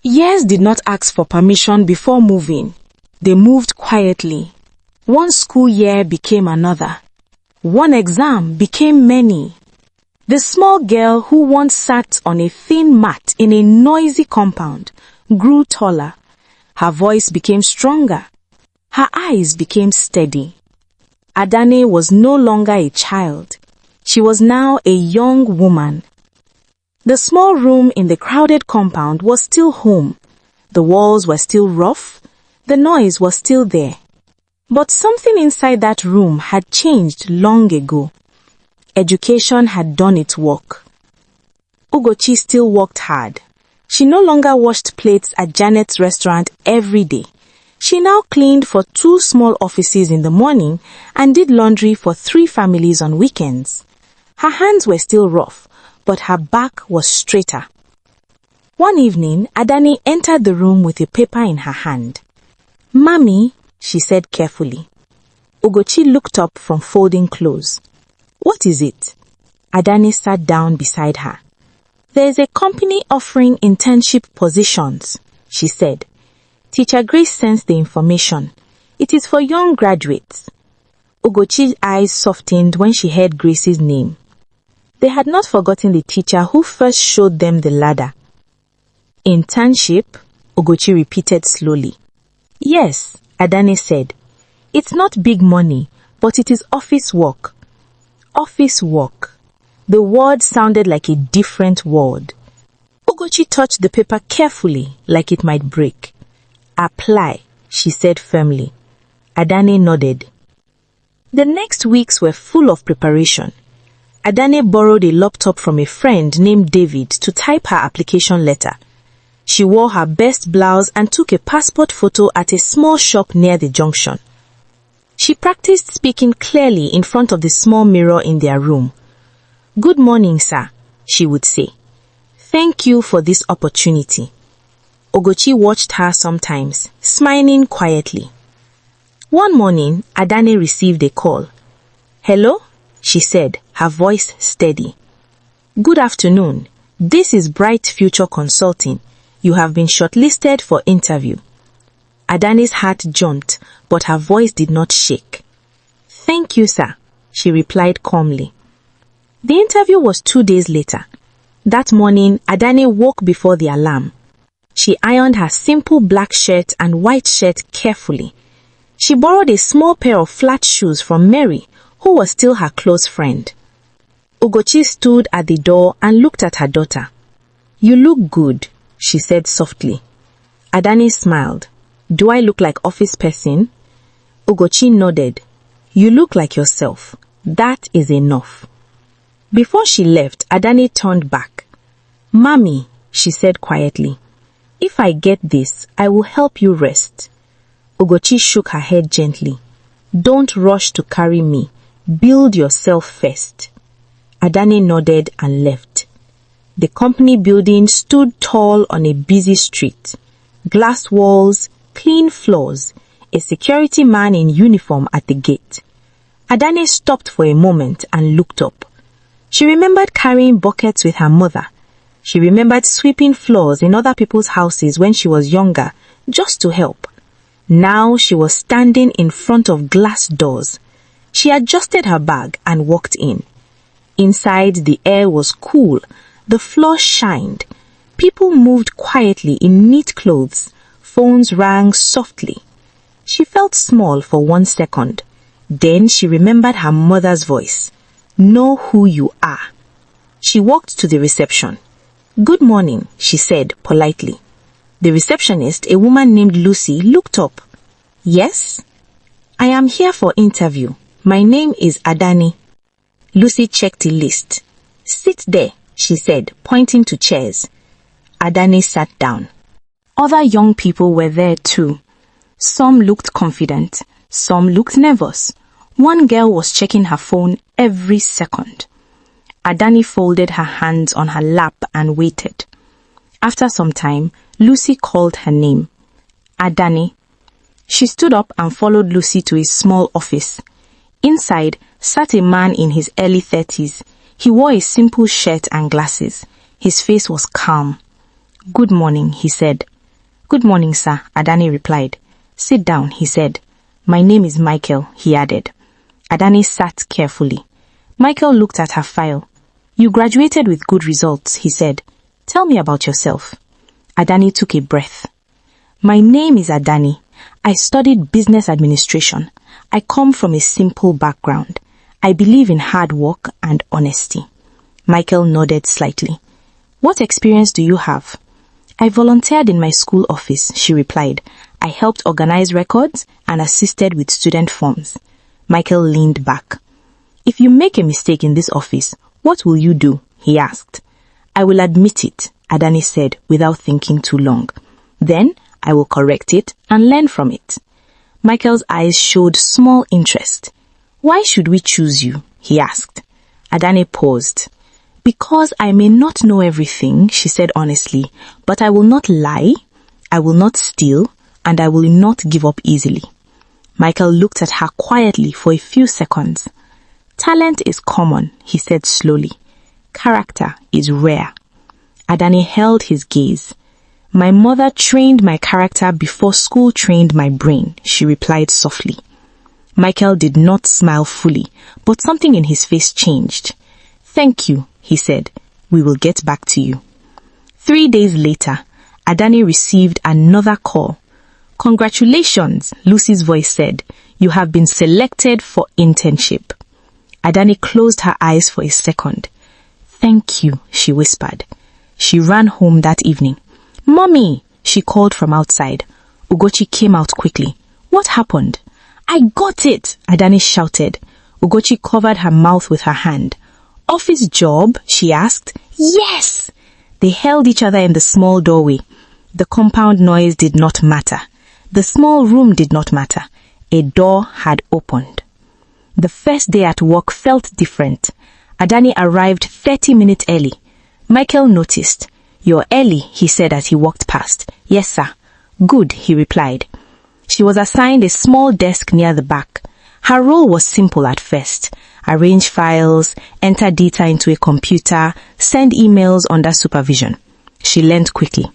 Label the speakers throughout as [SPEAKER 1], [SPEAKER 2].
[SPEAKER 1] Years did not ask for permission before moving. They moved quietly. One school year became another. One exam became many. The small girl who once sat on a thin mat in a noisy compound grew taller. Her voice became stronger. Her eyes became steady. Adane was no longer a child. She was now a young woman. The small room in the crowded compound was still home. The walls were still rough. The noise was still there. But something inside that room had changed long ago. Education had done its work. UCHE still worked hard. She no longer washed plates at Janet's restaurant every day. She now cleaned for 2 small offices in the morning and did laundry for 3 families on weekends. Her hands were still rough, but her back was straighter. One evening, Adane entered the room with a paper in her hand. "Mommy," she said carefully. UCHE looked up from folding clothes. "What is it?" Adane sat down beside her. "There is a company offering internship positions," she said. "Teacher Grace sends the information. It is for young graduates." UCHE's eyes softened when she heard Grace's name. They had not forgotten the teacher who first showed them the ladder. "Internship?" UCHE repeated slowly. "Yes," Adane said. "It's not big money, but it is office work." Office work. The word sounded like a different word. UCHE touched the paper carefully, like it might break. "Apply," she said firmly. Adane nodded. The next weeks were full of preparation. Adane borrowed a laptop from a friend named David to type her application letter. She wore her best blouse and took a passport photo at a small shop near the junction. She practiced speaking clearly in front of the small mirror in their room. "Good morning, sir," she would say. "Thank you for this opportunity." UCHE watched her sometimes, smiling quietly. One morning, Adane received a call. "Hello?" she said, her voice steady. "Good afternoon. This is Bright Future Consulting. You have been shortlisted for interview." Adane's heart jumped, but her voice did not shake. "Thank you, sir," she replied calmly. The interview was 2 days later. That morning, Adane woke before the alarm. She ironed her simple black shirt and white shirt carefully. She borrowed a small pair of flat shoes from Mary, who was still her close friend. UCHE stood at the door and looked at her daughter. "You look good," she said softly. Adane smiled. "Do I look like office person?" UCHE nodded. "You look like yourself. That is enough." Before she left, Adane turned back. "Mommy," she said quietly, "if I get this, I will help you rest." UCHE shook her head gently. "Don't rush to carry me. Build yourself first." Adane nodded and left. The company building stood tall on a busy street. Glass walls, clean floors, a security man in uniform at the gate. Adane stopped for a moment and looked up. She remembered carrying buckets with her mother. She remembered sweeping floors in other people's houses when she was younger, just to help. Now she was standing in front of glass doors. She adjusted her bag and walked in. Inside, the air was cool. The floor shined. People moved quietly in neat clothes. Phones rang softly. She felt small for 1 second. Then she remembered her mother's voice. "Know who you are." She walked to the reception. "Good morning," she said politely. The receptionist, a woman named Lucy, looked up. "Yes?" "I am here for interview. My name is Adane." Lucy checked a list. "Sit there," she said, pointing to chairs. Adane sat down. Other young people were there too. Some looked confident. Some looked nervous. One girl was checking her phone every second. Adane folded her hands on her lap and waited. After some time, Lucy called her name. "Adane." She stood up and followed Lucy to a small office. Inside sat a man in his early 30s. He wore a simple shirt and glasses. His face was calm. "Good morning," he said. "Good morning, sir," Adani replied. "Sit down," he said. "My name is Michael," he added. Adani sat carefully. Michael looked at her file. "You graduated with good results," he said. "Tell me about yourself." Adani took a breath. "My name is Adani. I studied business administration. I come from a simple background. I believe in hard work and honesty." Michael nodded slightly. "What experience do you have?" "I volunteered in my school office," she replied. "I helped organize records and assisted with student forms." Michael leaned back. "If you make a mistake in this office, what will you do?" he asked. "I will admit it," Adani said without thinking too long. "Then I will correct it and learn from it." Michael's eyes showed small interest. "Why should we choose you?" he asked. Adani paused. "Because I may not know everything," she said honestly, "but I will not lie, I will not steal, and I will not give up easily." Michael looked at her quietly for a few seconds. "Talent is common," he said slowly. "Character is rare." Adani held his gaze. "My mother trained my character before school trained my brain," she replied softly. Michael did not smile fully, but something in his face changed. "Thank you," he said. "We will get back to you." 3 days later, Adani received another call. "Congratulations," Lucy's voice said. "You have been selected for internship." Adani closed her eyes for a second. "Thank you," she whispered. She ran home that evening. "Mommy," she called from outside. Ugochi came out quickly. "What happened?" "I got it," Adani shouted. Ugochi covered her mouth with her hand. "Office job?" she asked. "Yes!" They held each other in the small doorway. The compound noise did not matter. The small room did not matter. A door had opened. The first day at work felt different. Adani arrived 30 minutes early. Michael noticed. "You're early," he said as he walked past. "Yes, sir." "Good," he replied. She was assigned a small desk near the back. Her role was simple at first. Arrange files, enter data into a computer, send emails under supervision. She learned quickly.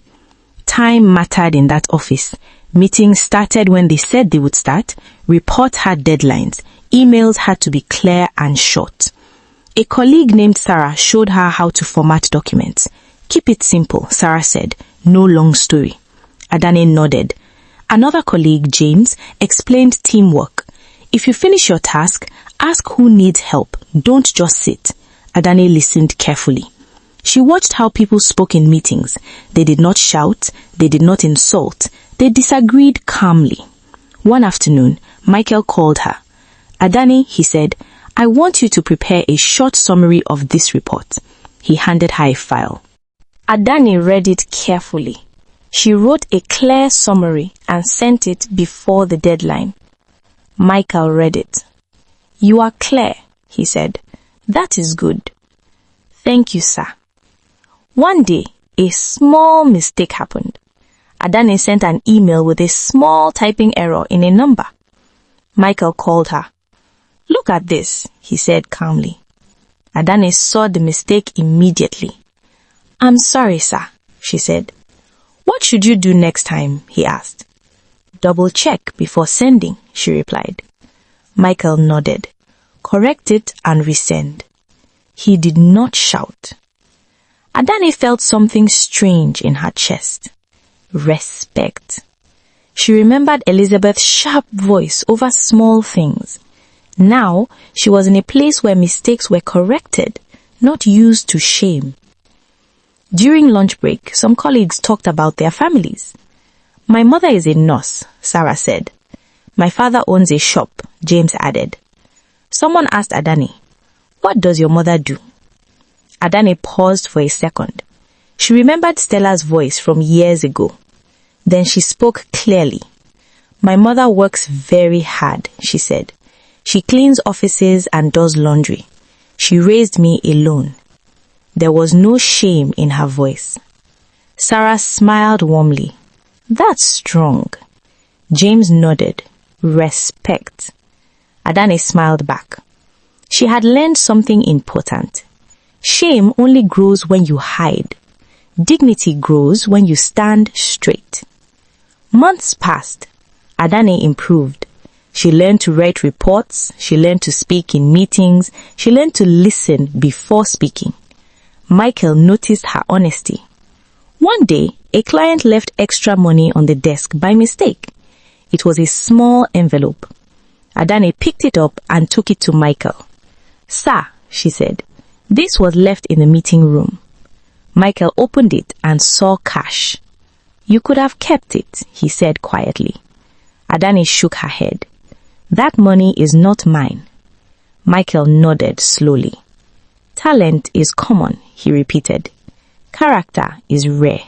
[SPEAKER 1] Time mattered in that office. Meetings started when they said they would start. Reports had deadlines. Emails had to be clear and short. A colleague named Sarah showed her how to format documents. "Keep it simple," Sarah said. "No long story." Adani nodded. Another colleague, James, explained teamwork. "If you finish your task, ask who needs help. Don't just sit." Adani listened carefully. She watched how people spoke in meetings. They did not shout. They did not insult. They disagreed calmly. One afternoon, Michael called her. "Adani," he said, "I want you to prepare a short summary of this report." He handed her a file. Adani read it carefully. She wrote a clear summary and sent it before the deadline. Michael read it. "You are clear," he said. "That is good." "Thank you, sir." One day, a small mistake happened. Adani sent an email with a small typing error in a number. Michael called her. "Look at this," he said calmly. Adani saw the mistake immediately. "I'm sorry, sir," she said. "What should you do next time?" he asked. "Double check before sending," she replied. Michael nodded. "Correct it and resend." He did not shout. Adani felt something strange in her chest. Respect. She remembered Elizabeth's sharp voice over small things. Now, she was in a place where mistakes were corrected, not used to shame. During lunch break, some colleagues talked about their families. "My mother is a nurse," Sarah said. "My father owns a shop," James added. Someone asked Adani, "What does your mother do?" Adani paused for a second. She remembered Stella's voice from years ago. Then she spoke clearly. "My mother works very hard," she said. "She cleans offices and does laundry. She raised me alone." There was no shame in her voice. Sarah smiled warmly. "That's strong." James nodded. "Respect." Adani smiled back. She had learned something important. Shame only grows when you hide. Dignity grows when you stand straight. Months passed. Adane improved. She learned to write reports. She learned to speak in meetings. She learned to listen before speaking. Michael noticed her honesty. One day, a client left extra money on the desk by mistake. It was a small envelope. Adane picked it up and took it to Michael. "Sir," she said, "this was left in the meeting room." Michael opened it and saw cash. "You could have kept it," he said quietly. Adane shook her head. "That money is not mine." Michael nodded slowly. "Talent is common," he repeated. "Character is rare."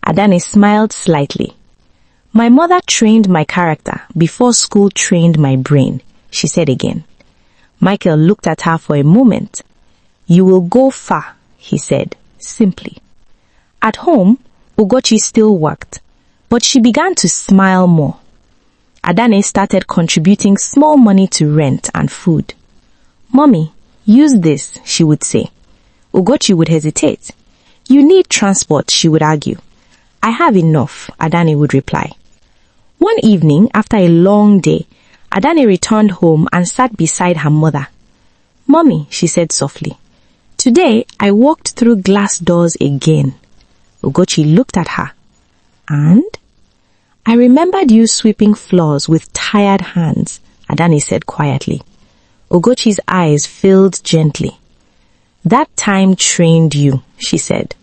[SPEAKER 1] Adane smiled slightly. "My mother trained my character before school trained my brain," she said again. Michael looked at her for a moment. "You will go far," he said, simply. At home, UCHE still worked, but she began to smile more. Adane started contributing small money to rent and food. "Mommy, use this," she would say. UCHE would hesitate. "You need transport," she would argue. "I have enough," Adane would reply. One evening, after a long day, Adane returned home and sat beside her mother. "Mommy," she said softly, "today I walked through glass doors again." UCHE looked at her. "And?" "I remembered you sweeping floors with tired hands," Adane said quietly. UCHE's eyes filled gently. "That time trained you," she said.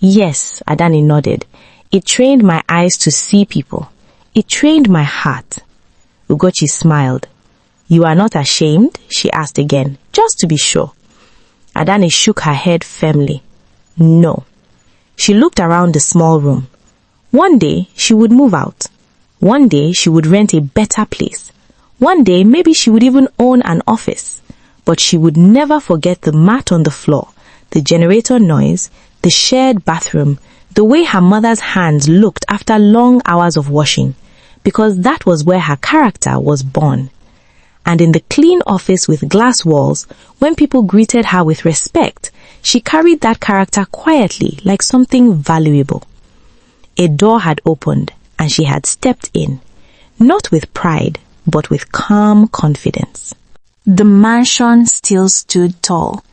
[SPEAKER 1] "Yes," Adane nodded. "It trained my eyes to see people. It trained my heart." UCHE smiled. "You are not ashamed?" she asked again, just to be sure. Adane shook her head firmly. "No." She looked around the small room. One day, she would move out. One day, she would rent a better place. One day, maybe she would even own an office. But she would never forget the mat on the floor, the generator noise, the shared bathroom, the way her mother's hands looked after long hours of washing, because that was where her character was born. And in the clean office with glass walls, when people greeted her with respect, she carried that character quietly like something valuable. A door had opened and she had stepped in, not with pride, but with calm confidence. The mansion still stood tall.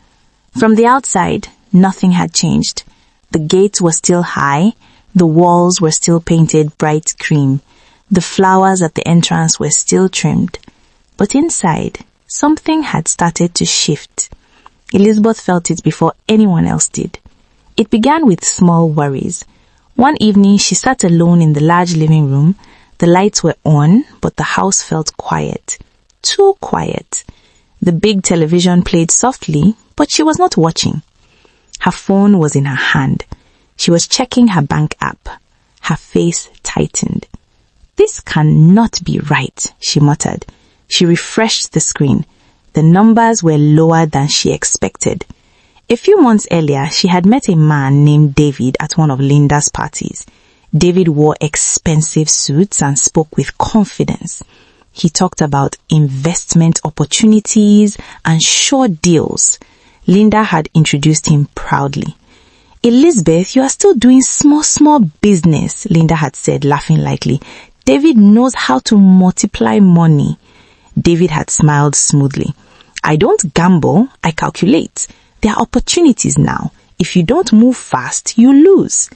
[SPEAKER 1] From the outside, nothing had changed. The gates were still high, the walls were still painted bright cream, the flowers at the entrance were still trimmed. But inside, something had started to shift. Elizabeth felt it before anyone else did. It began with small worries. One evening, she sat alone in the large living room. The lights were on, but the house felt quiet. Too quiet. The big television played softly, but she was not watching. Her phone was in her hand. She was checking her bank app. Her face tightened. "This cannot be right," she muttered. She refreshed the screen. The numbers were lower than she expected. A few months earlier, she had met a man named David at one of Linda's parties. David wore expensive suits and spoke with confidence. He talked about investment opportunities and sure deals. Linda had introduced him proudly. "Elizabeth, you are still doing small business," Linda had said, laughing lightly. "David knows how to multiply money." David had smiled smoothly. "I don't gamble, I calculate. There are opportunities now. If you don't move fast, you lose."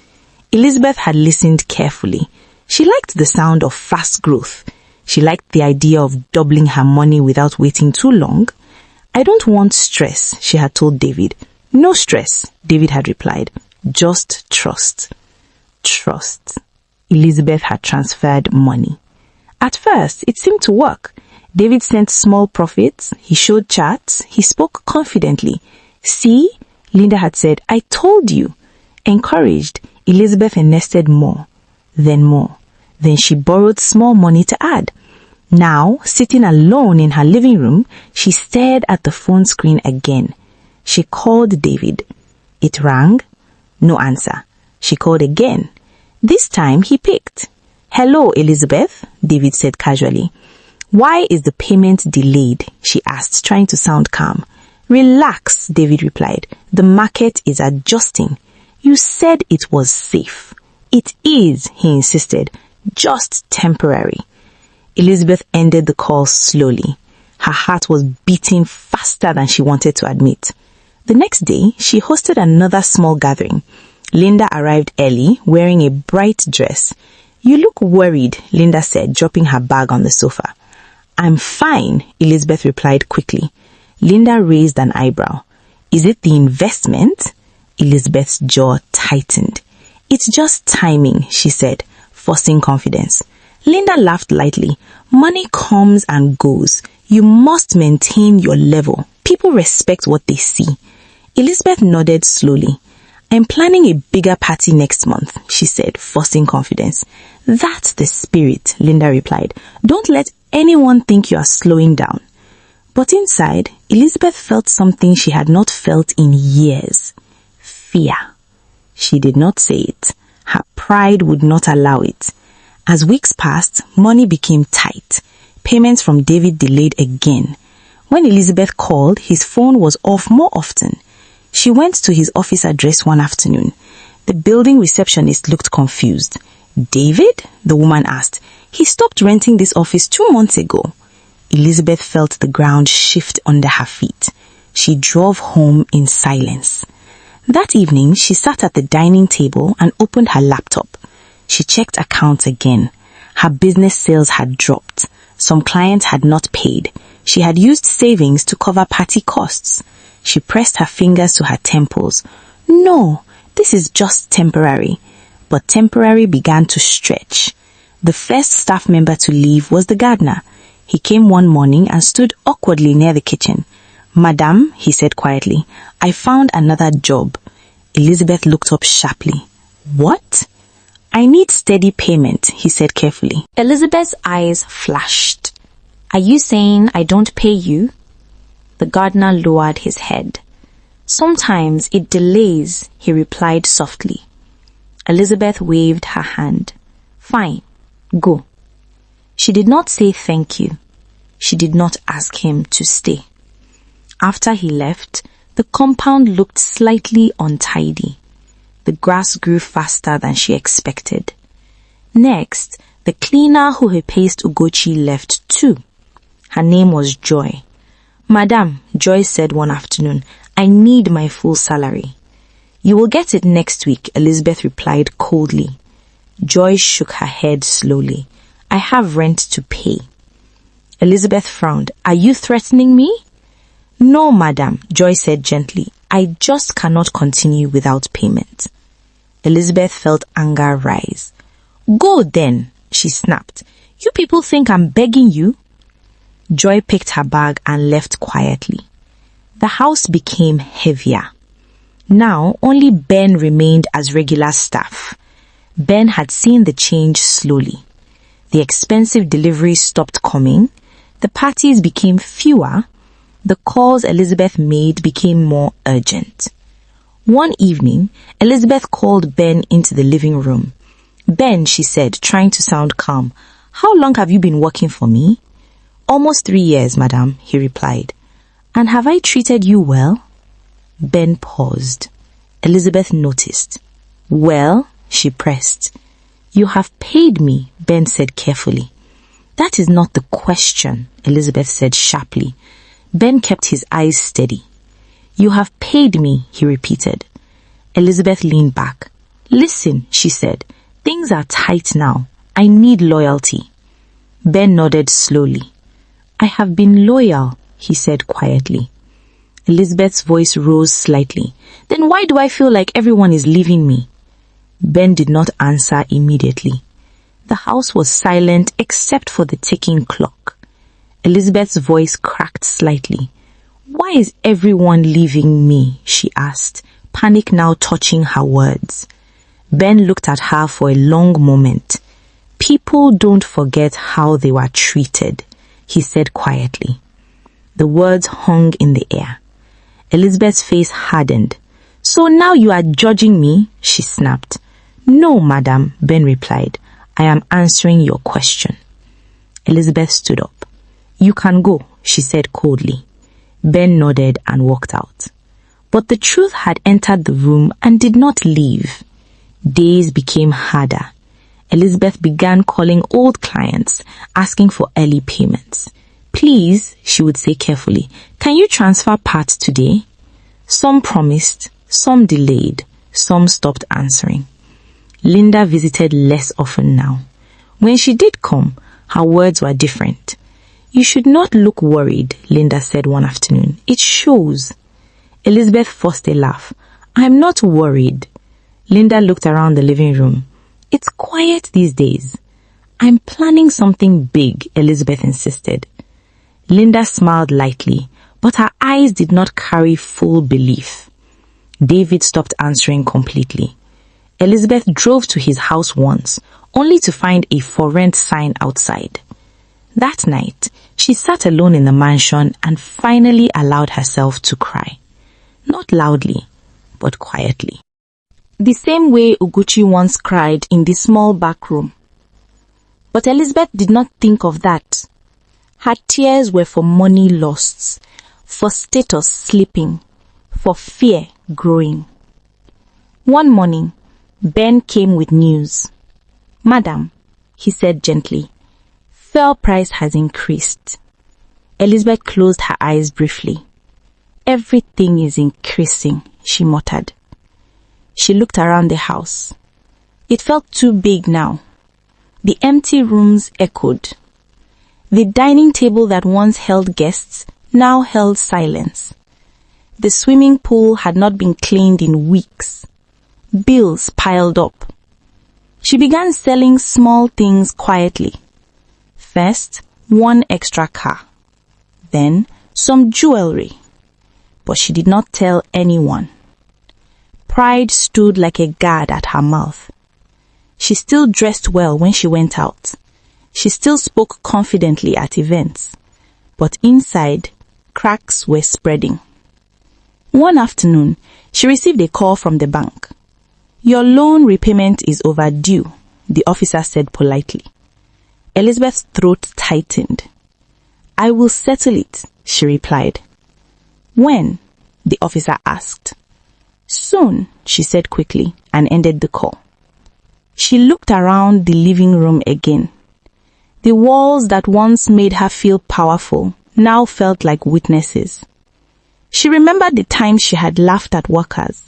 [SPEAKER 1] Elizabeth had listened carefully. She liked the sound of fast growth. She liked the idea of doubling her money without waiting too long. "I don't want stress," she had told David. "No stress," David had replied. "Just trust." Trust. Elizabeth had transferred money. At first, it seemed to work. David sent small profits. He showed charts. He spoke confidently. "See," Linda had said, "I told you." Encouraged, Elizabeth invested more. Then she borrowed small money to add. Now, sitting alone in her living room, she stared at the phone screen again. She called David. It rang. No answer. She called again. This time he picked. "Hello, Elizabeth," David said casually. "Why is the payment delayed?" she asked, trying to sound calm. "Relax," David replied. "The market is adjusting. You said it was safe." "It is," he insisted. just temporary. Elizabeth ended the call slowly. Her heart was beating faster than she wanted to admit. The next day, she hosted another small gathering. Linda arrived early, wearing a bright dress. "You look worried," Linda said, dropping her bag on the sofa. "I'm fine," Elizabeth replied quickly. Linda raised an eyebrow. "Is it the investment?" Elizabeth's jaw tightened. "It's just timing," she said, forcing confidence. Linda laughed lightly. "Money comes and goes. You must maintain your level. People respect what they see." Elizabeth nodded slowly. "I'm planning a bigger party next month," she said, forcing confidence. "That's the spirit," Linda replied. "Don't let anyone think you are slowing down." But inside, Elizabeth felt something she had not felt in years. Fear. She did not say it. Her pride would not allow it. As weeks passed, money became tight. Payments from David delayed again. When Elizabeth called, his phone was off more often. She went to his office address one afternoon. The building receptionist looked confused. "David?" the woman asked. "He stopped renting this office 2 months ago." Elizabeth felt the ground shift under her feet. She drove home in silence. That evening, she sat at the dining table and opened her laptop. She checked accounts again. Her business sales had dropped. Some clients had not paid. She had used savings to cover party costs. She pressed her fingers to her temples. No, this is just temporary. But temporary began to stretch. The first staff member to leave was the gardener. He came one morning and stood awkwardly near the kitchen. "Madame," he said quietly, "I found another job." Elizabeth looked up sharply. "What?" "I need steady payment," he said carefully.
[SPEAKER 2] Elizabeth's eyes flashed. "Are you saying I don't pay you?" The gardener lowered his head. "Sometimes it delays," he replied softly. Elizabeth waved her hand. "Fine, go." She did not say thank you. She did not ask him to stay. After he left, the compound looked slightly untidy. The grass grew faster than she expected. Next, the cleaner who replaced Ugochi left too. Her name was Joy. "Madam," Joy said one afternoon, "I need my full salary." "You will get it next week," Elizabeth replied coldly. Joy shook her head slowly. "I have rent to pay." Elizabeth frowned. "Are you threatening me?" "No, madam," Joy said gently. "I just cannot continue without payment." Elizabeth felt anger rise. "Go then," she snapped. "You people think I'm begging you?" Joy picked her bag and left quietly. The house became heavier. Now only Ben remained as regular staff. Ben had seen the change slowly. The expensive deliveries stopped coming. The parties became fewer. The calls Elizabeth made became more urgent. One evening, Elizabeth called Ben into the living room. "Ben," she said, trying to sound calm, "how long have you been working for me?" "Almost 3 years, madam," he replied. "And have I treated you well?" Ben paused. Elizabeth noticed. "Well," she pressed. "You have paid me," Ben said carefully. "That is not the question," Elizabeth said sharply. Ben kept his eyes steady. "You have paid me," he repeated. Elizabeth leaned back. "Listen," she said. "Things are tight now. I need loyalty." Ben nodded slowly. "I have been loyal," he said quietly. Elizabeth's voice rose slightly. "Then why do I feel like everyone is leaving me?" Ben did not answer immediately. The house was silent except for the ticking clock. Elizabeth's voice cracked slightly. "Why is everyone leaving me?" she asked, panic now touching her words. Ben looked at her for a long moment. "People don't forget how they were treated," he said quietly. The words hung in the air. Elizabeth's face hardened. "So now you are judging me?" she snapped. "No, madam," Ben replied. "I am answering your question." Elizabeth stood up. "You can go," she said coldly. Ben nodded and walked out. But the truth had entered the room and did not leave. Days became harder. Elizabeth began calling old clients, asking for early payments. "Please," she would say carefully, "can you transfer parts today?" Some promised, some delayed, some stopped answering. Linda visited less often now. When she did come, her words were different. "You should not look worried," Linda said one afternoon. "It shows." Elizabeth forced a laugh. "I'm not worried." Linda looked around the living room. "It's quiet these days." "I'm planning something big," Elizabeth insisted. Linda smiled lightly, but her eyes did not carry full belief. David stopped answering completely. Elizabeth drove to his house once, only to find a for rent sign outside. That night, she sat alone in the mansion and finally allowed herself to cry. Not loudly, but quietly. The same way Ugochi once cried in the small back room. But Elizabeth did not think of that. Her tears were for money lost, for status slipping, for fear growing. One morning, Ben came with news. "Madam," he said gently, "fuel price has increased." Elizabeth closed her eyes briefly. "Everything is increasing," she muttered. She looked around the house. It felt too big now. The empty rooms echoed. The dining table that once held guests now held silence. The swimming pool had not been cleaned in weeks. Bills piled up. She began selling small things quietly. First, one extra car. Then, some jewelry. But she did not tell anyone. Pride stood like a guard at her mouth. She still dressed well when she went out. She still spoke confidently at events. But inside, cracks were spreading. One afternoon, she received a call from the bank. "Your loan repayment is overdue," the officer said politely. Elizabeth's throat tightened. "I will settle it," she replied. "When?" the officer asked. "Soon," she said quickly and ended the call. She looked around the living room again. The walls that once made her feel powerful now felt like witnesses. She remembered the times she had laughed at workers,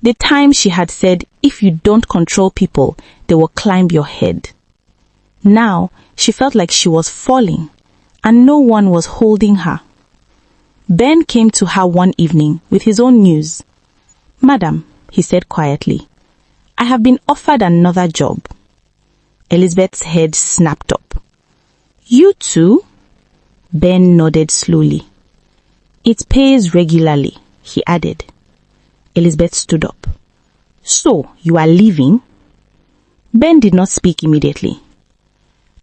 [SPEAKER 2] the times she had said, "If you don't control people, they will climb your head." Now, she felt like she was falling, and no one was holding her. Ben came to her one evening with his own news. "Madam," he said quietly, "I have been offered another job." Elizabeth's head snapped up. "You too?" Ben nodded slowly. "It pays regularly," he added. Elizabeth stood up. "So, you are leaving?" Ben did not speak immediately.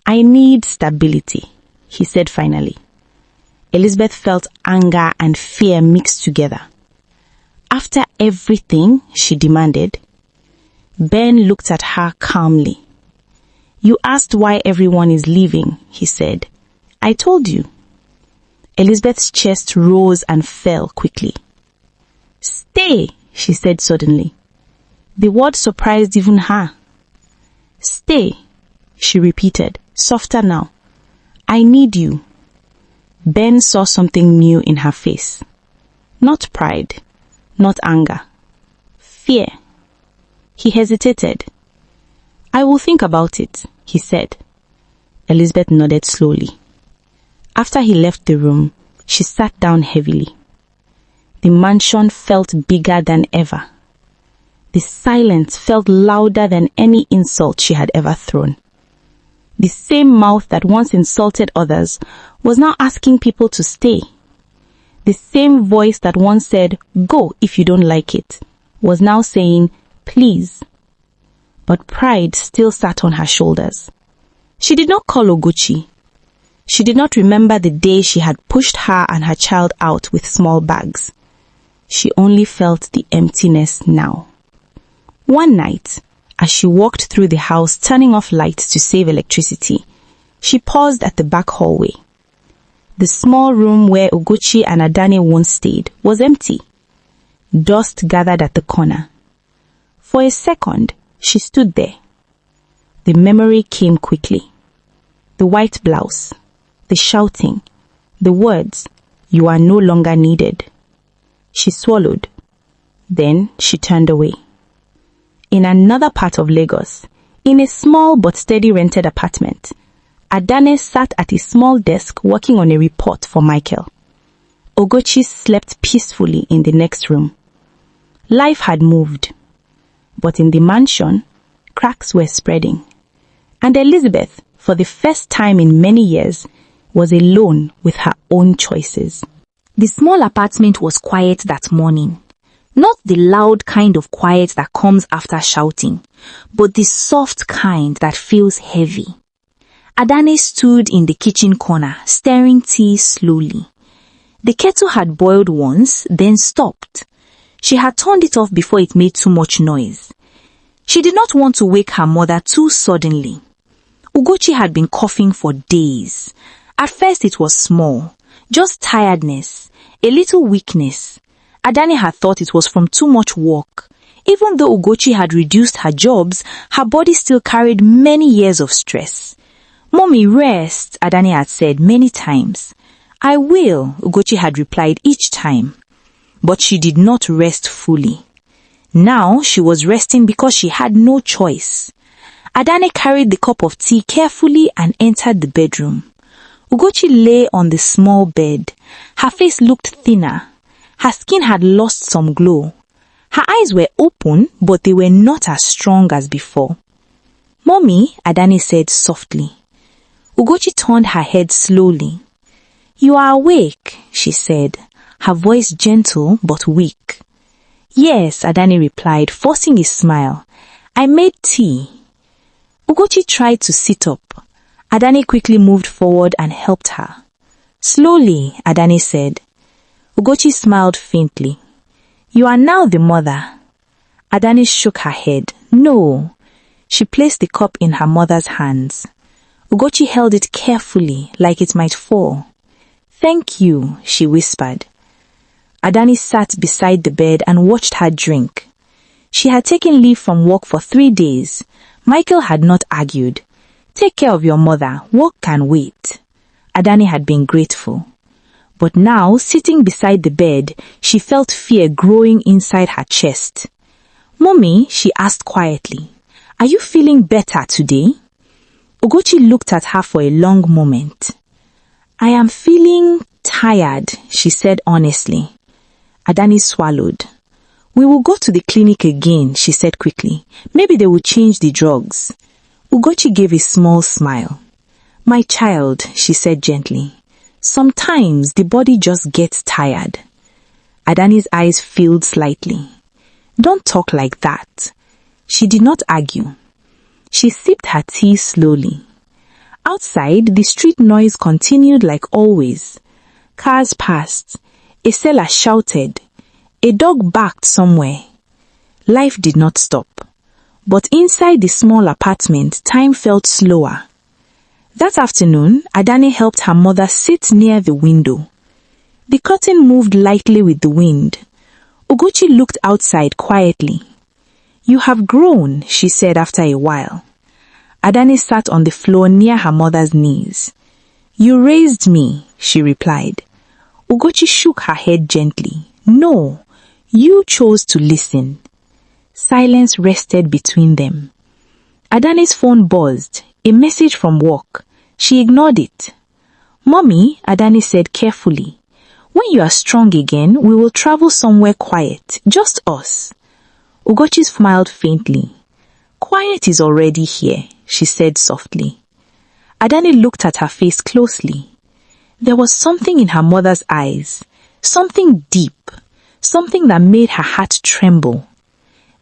[SPEAKER 2] "I need stability," he said finally. Elizabeth felt anger and fear mixed together. "After everything," she demanded. Ben looked at her calmly. "You asked why everyone is leaving," he said. "I told you." Elizabeth's chest rose and fell quickly. "Stay," she said suddenly. The word surprised even her. "Stay," she repeated, softer now. "I need you." Ben saw something new in her face. Not pride, not anger. Fear. He hesitated. "I will think about it," he said. Elizabeth nodded slowly. After he left the room, she sat down heavily. The mansion felt bigger than ever. The silence felt louder than any insult she had ever thrown. The same mouth that once insulted others was now asking people to stay. The same voice that once said, "Go if you don't like it," was now saying, "Please." But pride still sat on her shoulders. She did not call Ugochi. She did not remember the day she had pushed her and her child out with small bags. She only felt the emptiness now. One night, as she walked through the house turning off lights to save electricity, she paused at the back hallway. The small room where Ugochi and Adane once stayed was empty. Dust gathered at the corner. For a second, she stood there. The memory came quickly. The white blouse, the shouting, the words, "You are no longer needed." She swallowed. Then she turned away. In another part of Lagos, in a small but steady rented apartment, Adane sat at a small desk working on a report for Michael. Ugochi slept peacefully in the next room. Life had moved, but in the mansion, cracks were spreading. And Elizabeth, for the first time in many years, was alone with her own choices. The small apartment was quiet that morning. Not the loud kind of quiet that comes after shouting, but the soft kind that feels heavy. Adane stood in the kitchen corner, stirring tea slowly. The kettle had boiled once, then stopped. She had turned it off before it made too much noise. She did not want to wake her mother too suddenly. Ugochi had been coughing for days. At first it was small, just tiredness, a little weakness. Adane had thought it was from too much work. Even though Ugochi had reduced her jobs, her body still carried many years of stress. "Mommy, rest," Adane had said many times. "I will," Ugochi had replied each time. But she did not rest fully. Now she was resting because she had no choice. Adane carried the cup of tea carefully and entered the bedroom. Ugochi lay on the small bed. Her face looked thinner. Her skin had lost some glow. Her eyes were open, but they were not as strong as before. "Mommy," Adane said softly. Ugochi turned her head slowly. "You are awake," she said, her voice gentle but weak. "Yes," Adane replied, forcing a smile. "I made tea." Ugochi tried to sit up. Adane quickly moved forward and helped her. "Slowly," Adane said. Ugochi smiled faintly. "You are now the mother." Adane shook her head. "No." She placed the cup in her mother's hands. Ugochi held it carefully, like it might fall. "Thank you," she whispered. Adane sat beside the bed and watched her drink. She had taken leave from work for 3 days. Michael had not argued. "Take care of your mother. Work can wait." Adane had been grateful. But now, sitting beside the bed, she felt fear growing inside her chest. "Mommy," she asked quietly, "are you feeling better today?" Ugochi looked at her for a long moment. "I am feeling tired," she said honestly. Adane swallowed. "We will go to the clinic again," she said quickly. "Maybe they will change the drugs." Ugochi gave a small smile. "My child," she said gently, "sometimes the body just gets tired." Adane's eyes filled slightly. "Don't talk like that." She did not argue. She sipped her tea slowly. Outside, the street noise continued like always. Cars passed. A seller shouted. A dog barked somewhere. Life did not stop. But inside the small apartment, time felt slower. That afternoon, Adane helped her mother sit near the window. The curtain moved lightly with the wind. Ugochi looked outside quietly. "You have grown," she said after a while. Adane sat on the floor near her mother's knees. "You raised me," she replied. Ugochi shook her head gently. "No, you chose to listen." Silence rested between them. Adane's phone buzzed. A message from work. She ignored it. "Mommy," Adane said carefully, "when you are strong again, we will travel somewhere quiet, just us." Ugochi smiled faintly. "Quiet is already here," she said softly. Adane looked at her face closely. There was something in her mother's eyes, something deep, something that made her heart tremble.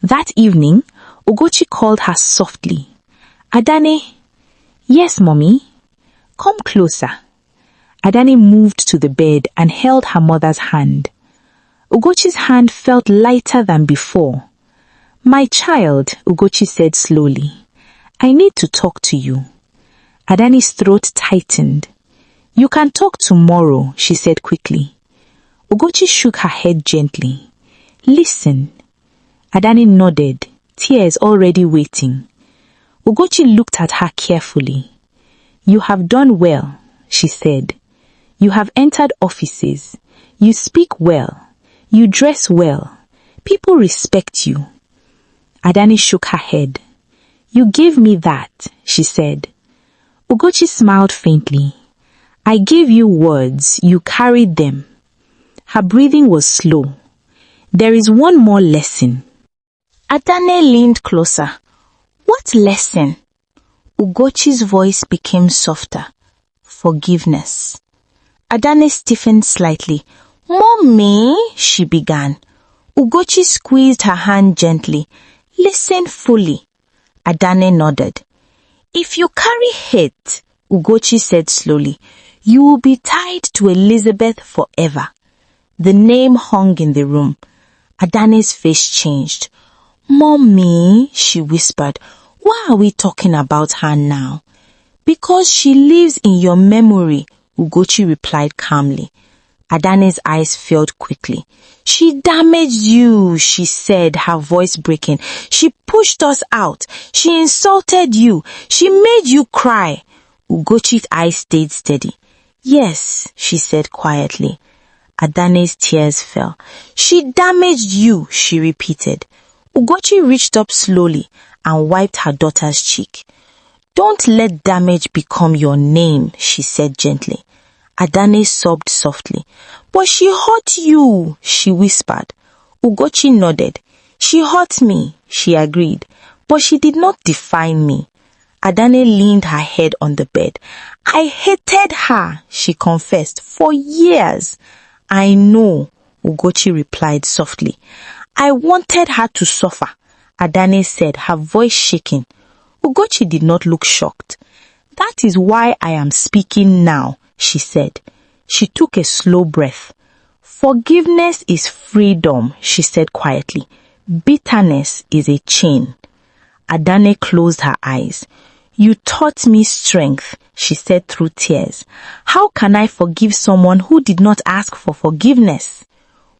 [SPEAKER 2] That evening, Ugochi called her softly. "Adane." "Yes, Mommy." "Come closer." Adane moved to the bed and held her mother's hand. Ugochi's hand felt lighter than before. "My child," Ugochi said slowly, "I need to talk to you." Adane's throat tightened. "You can talk tomorrow," she said quickly. Ugochi shook her head gently. "Listen." Adane nodded, tears already waiting. Ugochi looked at her carefully. You have done well, she said. You have entered offices. You speak well. You dress well. People respect you. Adane shook her head. You gave me that, she said. Ugochi smiled faintly. I gave you words. You carried them. Her breathing was slow. There is one more lesson. Adane leaned closer. What lesson? Ugochi's voice became softer. Forgiveness. Adane stiffened slightly. Mommy, she began. Ugochi squeezed her hand gently. Listen fully. Adane nodded. If you carry hate, Ugochi said slowly, you will be tied to Elizabeth forever. The name hung in the room. Adane's face changed. Mommy, she whispered, why are we talking about her now? Because she lives in your memory, Ugochi replied calmly. Adane's eyes filled quickly. She damaged you, she said, her voice breaking. She pushed us out. She insulted you. She made you cry. Ugochi's eyes stayed steady. Yes, she said quietly. Adane's tears fell. She damaged you, she repeated. Ugochi reached up slowly and wiped her daughter's cheek. Don't let damage become your name, she said gently. Adane sobbed softly. But she hurt you, she whispered. Ugochi nodded. She hurt me, she agreed. But she did not define me. Adane leaned her head on the bed. I hated her, she confessed, for years. I know, Ugochi replied softly. I wanted her to suffer, Adane said, her voice shaking. Ugochi did not look shocked. That is why I am speaking now, she said. She took a slow breath. Forgiveness is freedom, she said quietly. Bitterness is a chain. Adane closed her eyes. You taught me strength, she said through tears. How can I forgive someone who did not ask for forgiveness?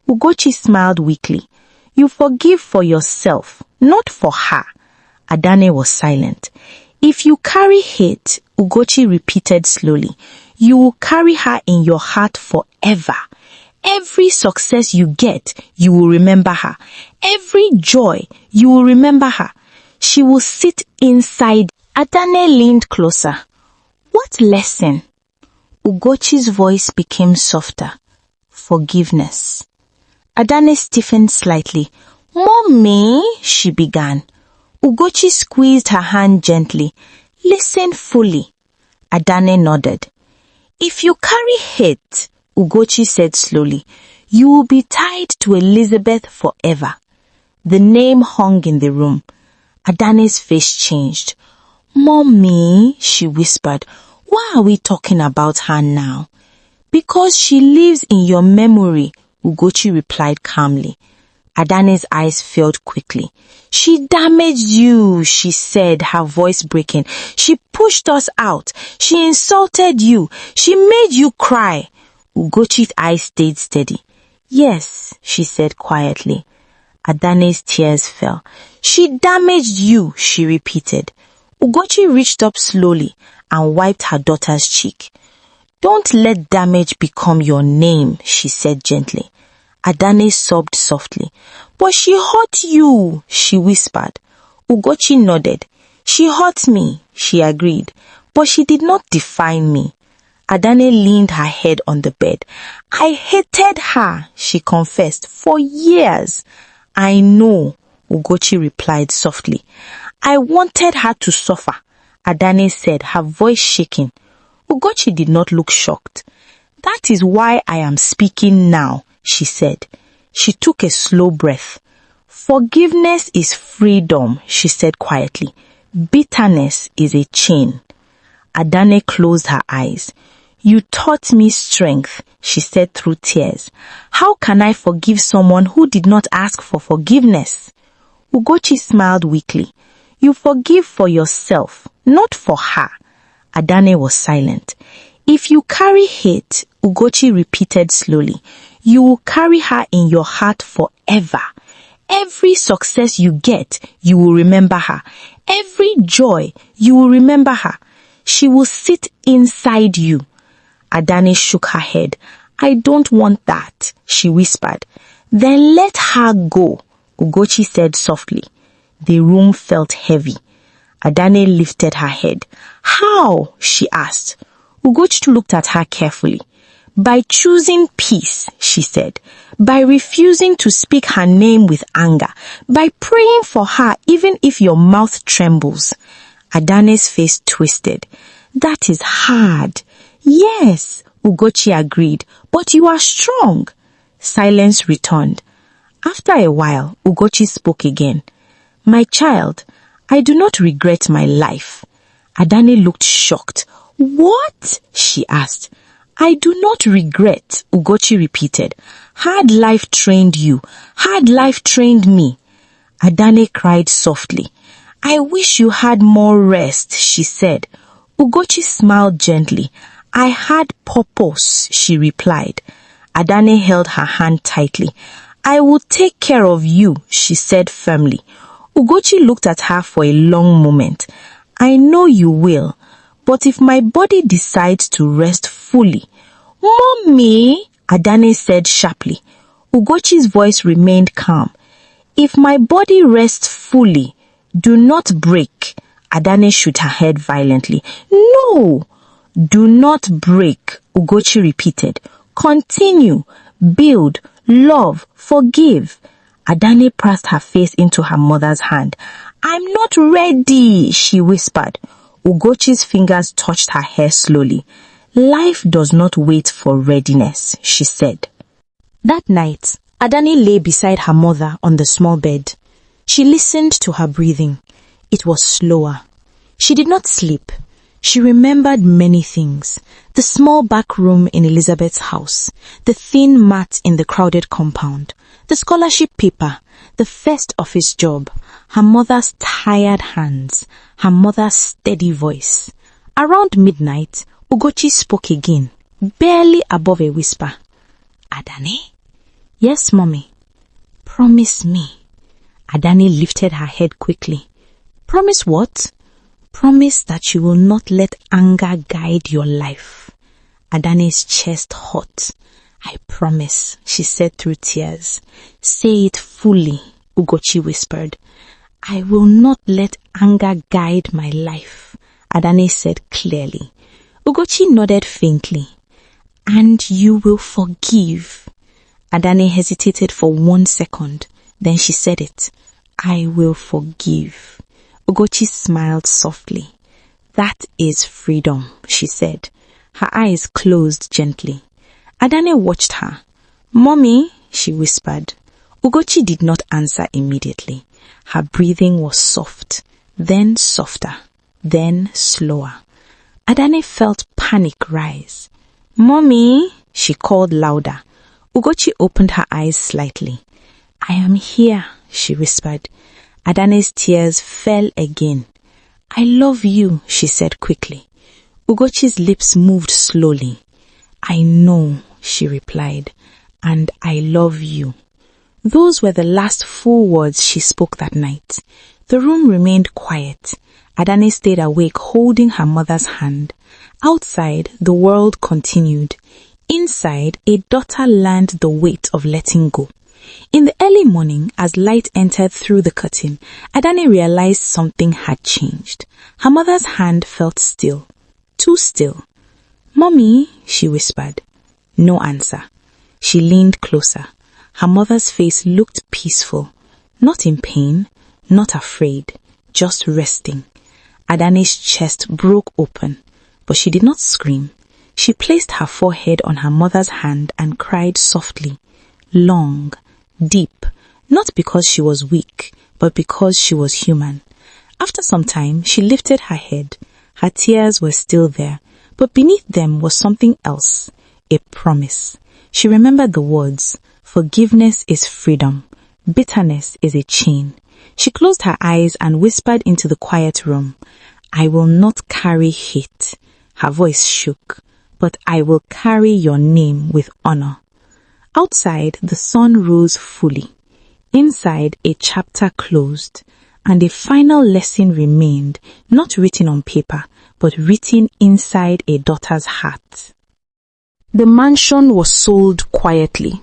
[SPEAKER 2] Ugochi smiled weakly. You forgive for yourself, not for her. Adane was silent. If you carry hate, Ugochi repeated slowly, you will carry her in your heart forever. Every success you get, you will remember her. Every joy, you will remember her. She will sit inside. Adane leaned closer. What lesson? Ugochi's voice became softer. Forgiveness. Adane stiffened slightly. Mommy, she began. Ugochi squeezed her hand gently. Listen fully. Adane nodded. If you carry hate, Ugochi said slowly, you will be tied to Elizabeth forever. The name hung in the room. Adane's face changed. Mommy, she whispered, why are we talking about her now? Because she lives in your memory, Ugochi replied calmly. Adane's eyes filled quickly. She damaged you, she said, her voice breaking. She pushed us out. She insulted you. She made you cry. Ugochi's eyes stayed steady. Yes, she said quietly. Adane's tears fell. She damaged you, she repeated. Ugochi reached up slowly and wiped her daughter's cheek. Don't let damage become your name, she said gently. Adane sobbed softly. But she hurt you, she whispered. Ugochi nodded. She hurt me, she agreed. But she did not define me. Adane leaned her head on the bed. I hated her, she confessed, for years. I know, Ugochi replied softly. I wanted her to suffer, Adane said, her voice shaking. Ugochi did not look shocked. That is why I am speaking now, she said. She took a slow breath. Forgiveness is freedom, she said quietly. Bitterness is a chain. Adane closed her eyes. You taught me strength, she said through tears. How can I forgive someone who did not ask for forgiveness? Ugochi smiled weakly. You forgive for yourself, not for her. Adane was silent. If you carry hate, Ugochi repeated slowly, you will carry her in your heart forever. Every success you get, you will remember her. Every joy, you will remember her. She will sit inside you. Adane shook her head. I don't want that, she whispered. Then let her go, Ugochi said softly. The room felt heavy. Adane lifted her head. How? She asked. Ugochi looked at her carefully. By choosing peace, she said. By refusing to speak her name with anger. By praying for her even if your mouth trembles. Adane's face twisted. That is hard. Yes, Ugochi agreed, but you are strong. Silence returned. After a while, Ugochi spoke again. My child, I do not regret my life. Adane looked shocked. What? She asked. I do not regret, Ugochi repeated. Hard life trained you. Hard life trained me. Adane cried softly. I wish you had more rest, she said. Ugochi smiled gently. I had purpose, she replied. Adane held her hand tightly. I will take care of you, she said firmly. Ugochi looked at her for a long moment. I know you will, but if my body decides to rest fully. Mommy, Adane said sharply. Ugochi's voice remained calm. If my body rests fully, do not break. Adane shook her head violently. No, do not break, Ugochi repeated. Continue, build, love, forgive. Adane pressed her face into her mother's hand. I'm not ready, she whispered. Ugochi's fingers touched her hair slowly. Life does not wait for readiness, she said. That night, Adane lay beside her mother on the small bed. She listened to her breathing. It was slower. She did not sleep. She remembered many things. The small back room in Elizabeth's house, the thin mat in the crowded compound, the scholarship paper, the first office job, her mother's tired hands, her mother's steady voice. Around midnight, Ugochi spoke again, barely above a whisper. Adane? Yes, Mommy. Promise me. Adane lifted her head quickly. Promise what? Promise that you will not let anger guide your life. Adane's chest hot. I promise, she said through tears. Say it fully, Ugochi whispered. I will not let anger guide my life, Adane said clearly. Ugochi nodded faintly. And you will forgive. Adane hesitated for 1 second. Then she said it. I will forgive. Ugochi smiled softly. That is freedom, she said. Her eyes closed gently. Adane watched her. Mommy, she whispered. Ugochi did not answer immediately. Her breathing was soft, then softer, then slower. Adane felt panic rise. Mommy, she called louder. Ugochi opened her eyes slightly. I am here, she whispered. Adane's tears fell again. I love you, she said quickly. Ugochi's lips moved slowly. I know, she replied, and I love you. Those were the last full words she spoke that night. The room remained quiet. Adane stayed awake holding her mother's hand. Outside, the world continued. Inside, a daughter learned the weight of letting go. In the early morning, as light entered through the curtain, Adane realized something had changed. Her mother's hand felt still. Too still. Mommy, she whispered. No answer. She leaned closer. Her mother's face looked peaceful. Not in pain, not afraid, just resting. Adane's chest broke open, but she did not scream. She placed her forehead on her mother's hand and cried softly, long, deep, not because she was weak, but because she was human. After some time, she lifted her head. Her tears were still there, but beneath them was something else, a promise. She remembered the words, forgiveness is freedom, bitterness is a chain. She closed her eyes and whispered into the quiet room, I will not carry hate. Her voice shook, but I will carry your name with honor. Outside, the sun rose fully.
[SPEAKER 1] Inside, a chapter closed, and a final lesson remained, not written on paper, but written inside a daughter's heart. The mansion was sold quietly.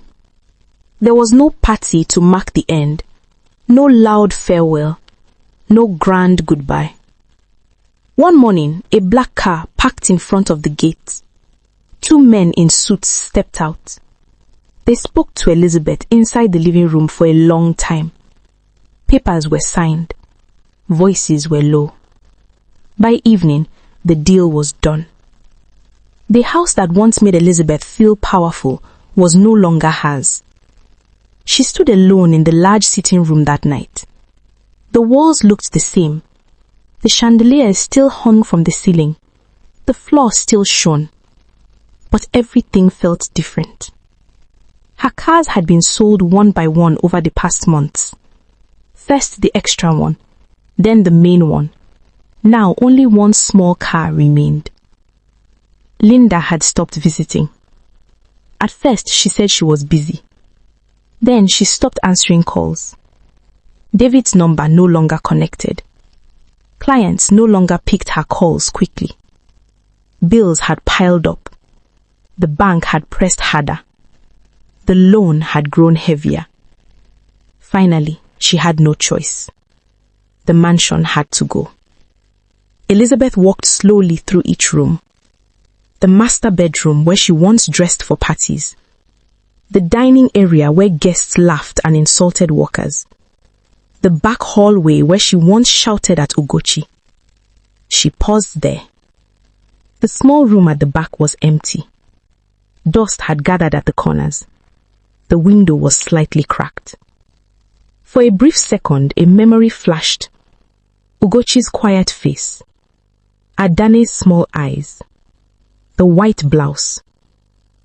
[SPEAKER 1] There was no party to mark the end, no loud farewell, no grand goodbye. One morning, a black car parked in front of the gate. Two men in suits stepped out. They spoke to Elizabeth inside the living room for a long time. Papers were signed. Voices were low. By evening, the deal was done. The house that once made Elizabeth feel powerful was no longer hers. She stood alone in the large sitting room that night. The walls looked the same. The chandeliers still hung from the ceiling. The floor still shone. But everything felt different. Her cars had been sold one by one over the past months. First the extra one, then the main one. Now only one small car remained. Linda had stopped visiting. At first she said she was busy. Then she stopped answering calls. David's number no longer connected. Clients no longer picked her calls quickly. Bills had piled up. The bank had pressed harder. The loan had grown heavier. Finally, she had no choice. The mansion had to go. Elizabeth walked slowly through each room. The master bedroom where she once dressed for parties. The dining area where guests laughed and insulted workers. The back hallway where she once shouted at UCHE. She paused there. The small room at the back was empty. Dust had gathered at the corners. The window was slightly cracked. For a brief second, a memory flashed. UCHE's quiet face. Adane's small eyes. The white blouse.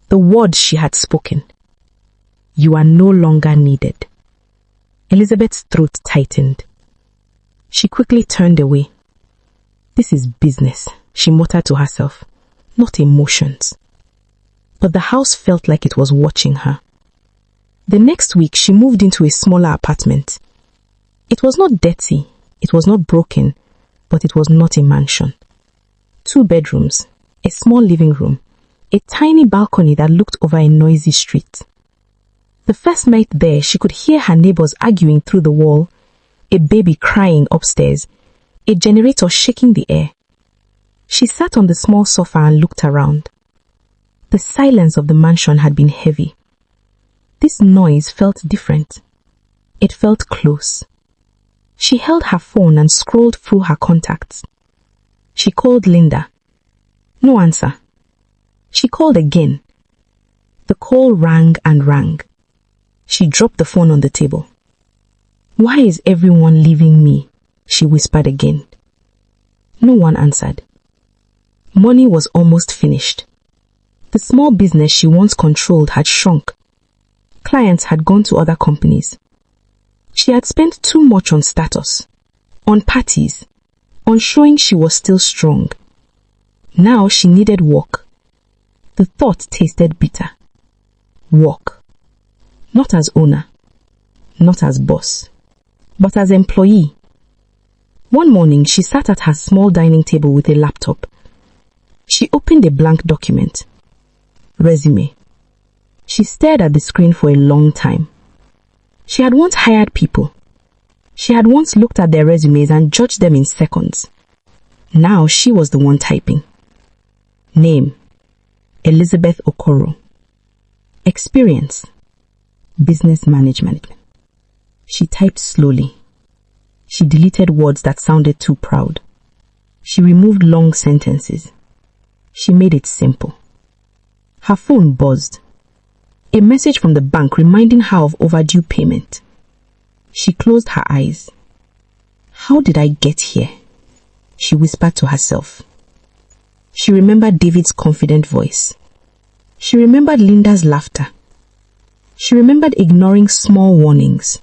[SPEAKER 1] The words she had spoken. You are no longer needed. Elizabeth's throat tightened. She quickly turned away. This is business, she muttered to herself, not emotions. But the house felt like it was watching her. The next week, she moved into a smaller apartment. It was not dirty, it was not broken, but it was not a mansion. 2 bedrooms, a small living room, a tiny balcony that looked over a noisy street. The first night there, she could hear her neighbors arguing through the wall, a baby crying upstairs, a generator shaking the air. She sat on the small sofa and looked around. The silence of the mansion had been heavy. This noise felt different. It felt close. She held her phone and scrolled through her contacts. She called Linda. No answer. She called again. The call rang and rang. She dropped the phone on the table. Why is everyone leaving me? She whispered again. No one answered. Money was almost finished. The small business she once controlled had shrunk. Clients had gone to other companies. She had spent too much on status, on parties, on showing she was still strong. Now she needed work. The thought tasted bitter. Work. Not as owner, not as boss, but as employee. One morning, she sat at her small dining table with a laptop. She opened a blank document. Resume. She stared at the screen for a long time. She had once hired people. She had once looked at their resumes and judged them in seconds. Now she was the one typing. Name: Elizabeth Okoro. Experience: business management. She typed slowly. She deleted words that sounded too proud. She removed long sentences. She made it simple. Her phone buzzed. A message from the bank reminding her of overdue payment. She closed her eyes. How did I get here? She whispered to herself. She remembered David's confident voice. She remembered Linda's laughter. She remembered ignoring small warnings.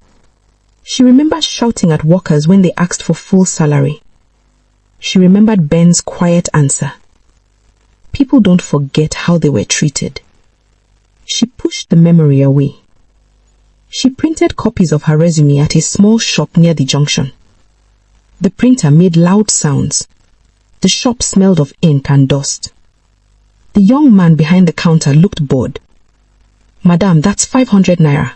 [SPEAKER 1] She remembered shouting at workers when they asked for full salary. She remembered Ben's quiet answer. People don't forget how they were treated. She pushed the memory away.
[SPEAKER 3] She printed copies of her resume at a small shop near the junction. The printer made loud sounds. The shop smelled of ink and dust. The young man behind the counter looked bored. "Madam, that's 500 naira.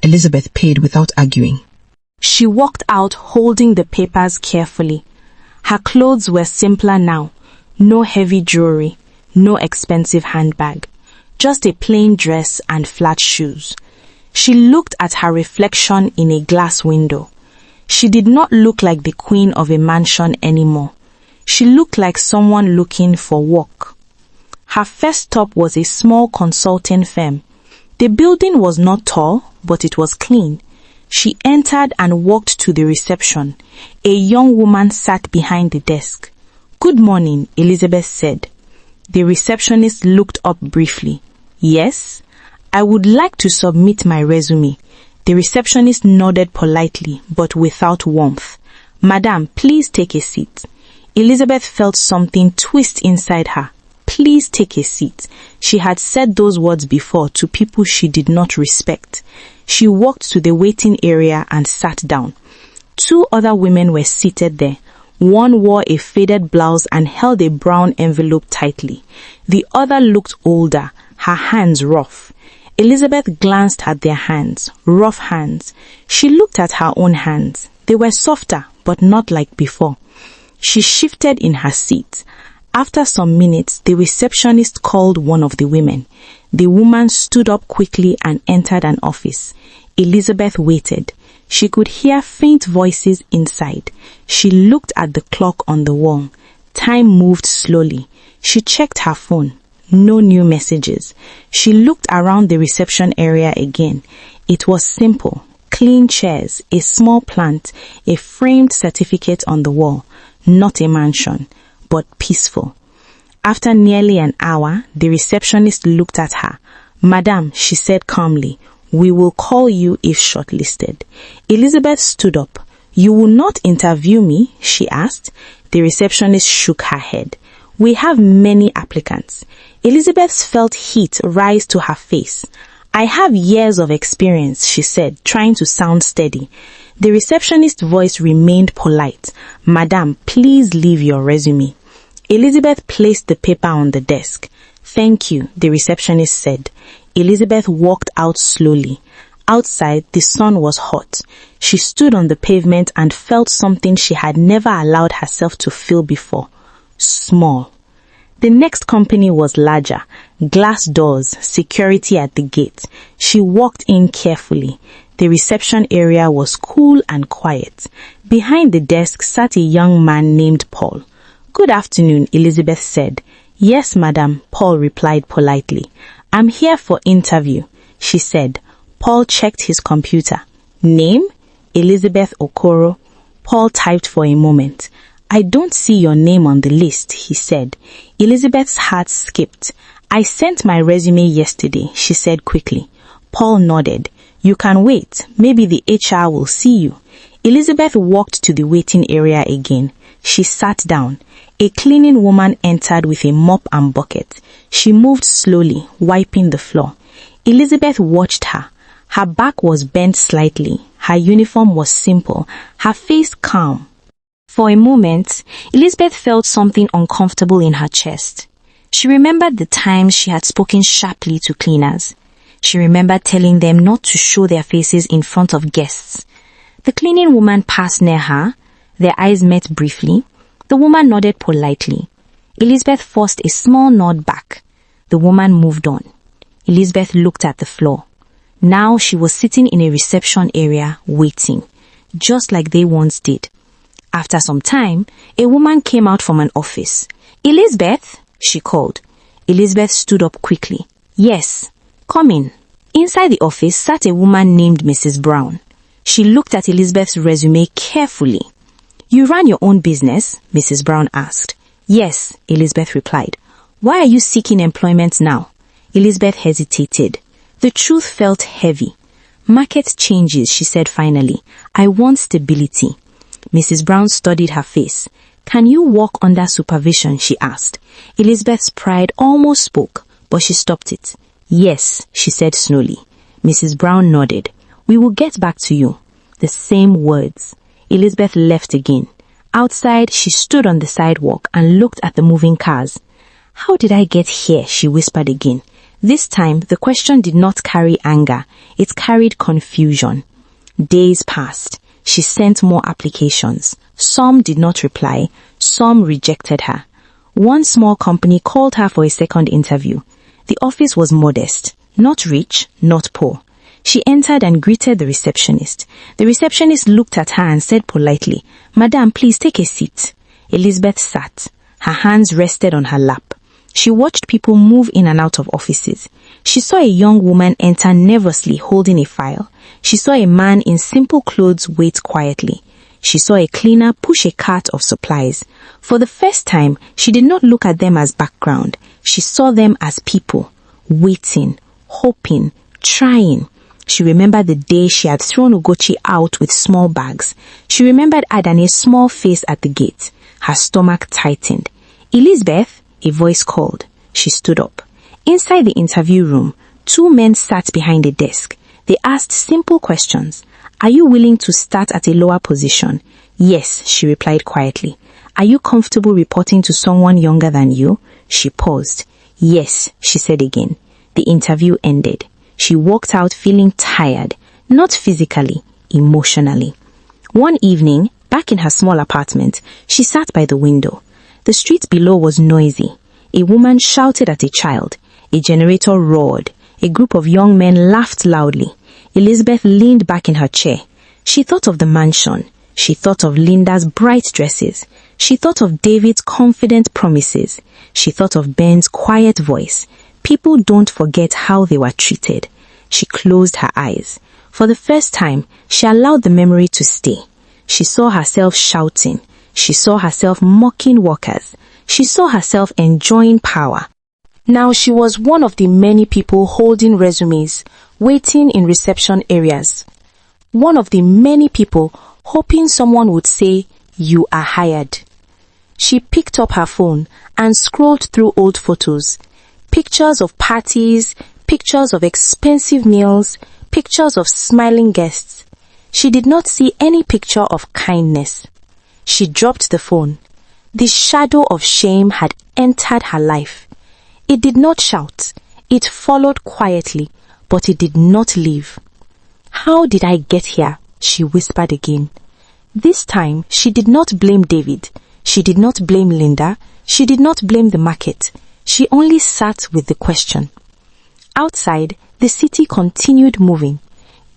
[SPEAKER 3] Elizabeth paid without arguing.
[SPEAKER 1] She walked out holding the papers carefully. Her clothes were simpler now. No heavy jewelry, no expensive handbag. Just a plain dress and flat shoes. She looked at her reflection in a glass window. She did not look like the queen of a mansion anymore. She looked like someone looking for work. Her first stop was a small consulting firm. The building was not tall, but it was clean. She entered and walked to the reception. A young woman sat behind the desk. "Good morning," Elizabeth said. The receptionist looked up briefly. "Yes, I would like to submit my resume." The receptionist nodded politely, but without warmth. "Madam, please take a seat." Elizabeth felt something twist inside her. Please take a seat. She had said those words before to people she did not respect. She walked to the waiting area and sat down. 2 other women were seated there. One wore a faded blouse and held a brown envelope tightly. The other looked older, her hands rough. Elizabeth glanced at their hands, rough hands. She looked at her own hands. They were softer, but not like before. She shifted in her seat. After some minutes, the receptionist called one of the women. The woman stood up quickly and entered an office. Elizabeth waited. She could hear faint voices inside. She looked at the clock on the wall. Time moved slowly. She checked her phone. No new messages. She looked around the reception area again. It was simple. Clean chairs, a small plant, a framed certificate on the wall. Not a mansion, but peaceful. After nearly an hour, the receptionist looked at her. "Madam," she said calmly, "we will call you if shortlisted." Elizabeth stood up. "You will not interview me?" she asked. The receptionist shook her head. "We have many applicants." Elizabeth felt heat rise to her face. "I have years of experience," she said, trying to sound steady. The receptionist's voice remained polite. "Madam, please leave your resume." Elizabeth placed the paper on the desk. "Thank you," the receptionist said. Elizabeth walked out slowly. Outside, the sun was hot. She stood on the pavement and felt something she had never allowed herself to feel before. Small. The next company was larger. Glass doors, security at the gate. She walked in carefully. The reception area was cool and quiet. Behind the desk sat a young man named Paul. "Good afternoon," Elizabeth said. "Yes, madam," Paul replied politely. "I'm here for interview," she said. Paul checked his computer. "Name? Elizabeth Okoro." Paul typed for a moment. "I don't see your name on the list," he said. Elizabeth's heart skipped. "I sent my resume yesterday," she said quickly. Paul nodded. "You can wait. Maybe the HR will see you." Elizabeth walked to the waiting area again. She sat down. A cleaning woman entered with a mop and bucket. She moved slowly, wiping the floor. Elizabeth watched her. Her back was bent slightly. Her uniform was simple. Her face calm. For a moment, Elizabeth felt something uncomfortable in her chest. She remembered the times she had spoken sharply to cleaners. She remembered telling them not to show their faces in front of guests. The cleaning woman passed near her. Their eyes met briefly. The woman nodded politely. Elizabeth forced a small nod back. The woman moved on. Elizabeth looked at the floor. Now she was sitting in a reception area waiting, just like they once did. After some time, a woman came out from an office. "Elizabeth," she called. Elizabeth stood up quickly. "Yes, come in." Inside the office sat a woman named Mrs. Brown. She looked at Elizabeth's resume carefully. "You run your own business?" Mrs. Brown asked. "Yes," Elizabeth replied. "Why are you seeking employment now?" Elizabeth hesitated. The truth felt heavy. "Market changes," she said finally. "I want stability." Mrs. Brown studied her face. "Can you work under supervision?" she asked. Elizabeth's pride almost spoke, but she stopped it. "Yes," she said slowly.
[SPEAKER 2] Mrs. Brown nodded. We will get back to you. The same words. Elizabeth left again. Outside, she stood on the sidewalk and looked at the moving cars. How did I get here? She whispered again. This time, the question did not carry anger. It carried confusion. Days passed. She sent more applications. Some did not reply. Some rejected her. One small company called her for a second interview. The office was modest. Not rich, not poor. She entered and greeted the receptionist. The receptionist looked at her and said politely, Madam, please take a seat. Elizabeth sat. Her hands rested on her lap. She watched people move in and out of offices. She saw a young woman enter nervously holding a file. She saw a man in simple clothes wait quietly. She saw a cleaner push a cart of supplies. For the first time, she did not look at them as background. She saw them as people, waiting, hoping, trying. She remembered the day she had thrown UCHE out with small bags. She remembered Adane's small face at the gate. Her stomach tightened. Elizabeth, a voice called. She stood up. Inside the interview room, two men sat behind a desk. They asked simple questions. Are you willing to start at a lower position? Yes, she replied quietly. Are you comfortable reporting to someone younger than you? She paused. Yes, she said again. The interview ended. She walked out feeling tired, not physically, emotionally. One evening, back in her small apartment, she sat by the window. The street below was noisy. A woman shouted at a child. A generator roared. A group of young men laughed loudly. Elizabeth leaned back in her chair. She thought of the mansion. She thought of Linda's bright dresses. She thought of David's confident promises. She thought of Ben's quiet voice. People don't forget how they were treated. She closed her eyes. For the first time, she allowed the memory to stay. She saw herself shouting. She saw herself mocking workers. She saw herself enjoying power. Now she was one of the many people holding resumes, waiting in reception areas. One of the many people hoping someone would say, "You are hired." She picked up her phone and scrolled through old photos. Pictures of parties, pictures of expensive meals, pictures of smiling guests. She did not see any picture of kindness. She dropped the phone. The shadow of shame had entered her life. It did not shout. It followed quietly, but it did not leave. How did I get here? She whispered again. This time, she did not blame David. She did not blame Linda. She did not blame the market. She only sat with the question. Outside, the city continued moving.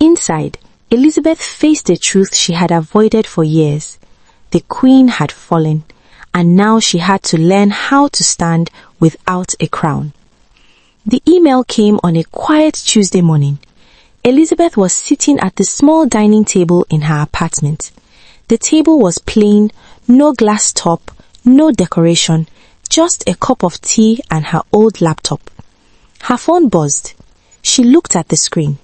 [SPEAKER 2] Inside, Elizabeth faced a truth she had avoided for years. The queen had fallen, and now she had to learn how to stand without a crown. The email came on a quiet Tuesday morning. Elizabeth was sitting at the small dining table in her apartment. The table was plain, no glass top, no decoration, just a cup of tea and her old laptop. Her phone buzzed. She looked at the screen.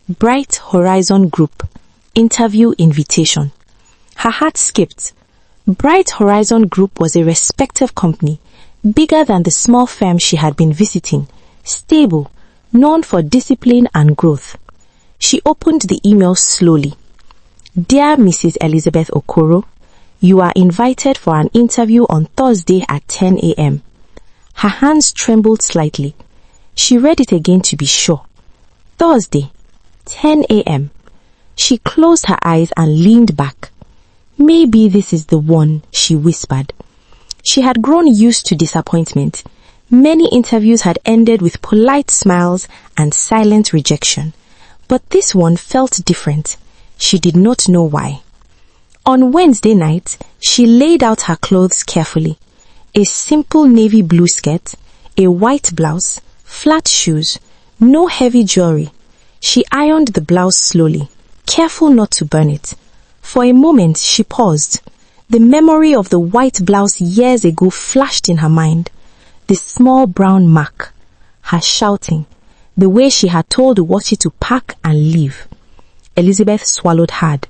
[SPEAKER 2] Bright Horizon Group. Interview invitation. Her heart skipped. Bright Horizon Group was a respected company, bigger than the small firm she had been visiting, stable, known for discipline and growth. She opened the email slowly. Dear Mrs. Elizabeth Okoro, you are invited for an interview on Thursday at 10 a.m. Her hands trembled slightly. She read it again to be sure. Thursday, 10 a.m. She closed her eyes and leaned back. Maybe this is the one, she whispered. She had grown used to disappointment. Many interviews had ended with polite smiles and silent rejection. But this one felt different. She did not know why. On Wednesday night, she laid out her clothes carefully. A simple navy blue skirt, a white blouse, flat shoes, no heavy jewelry. She ironed the blouse slowly, careful not to burn it. For a moment, she paused. The memory of the white blouse years ago flashed in her mind. The small brown mark, her shouting, the way she had told UCHE to pack and leave. Elizabeth swallowed hard.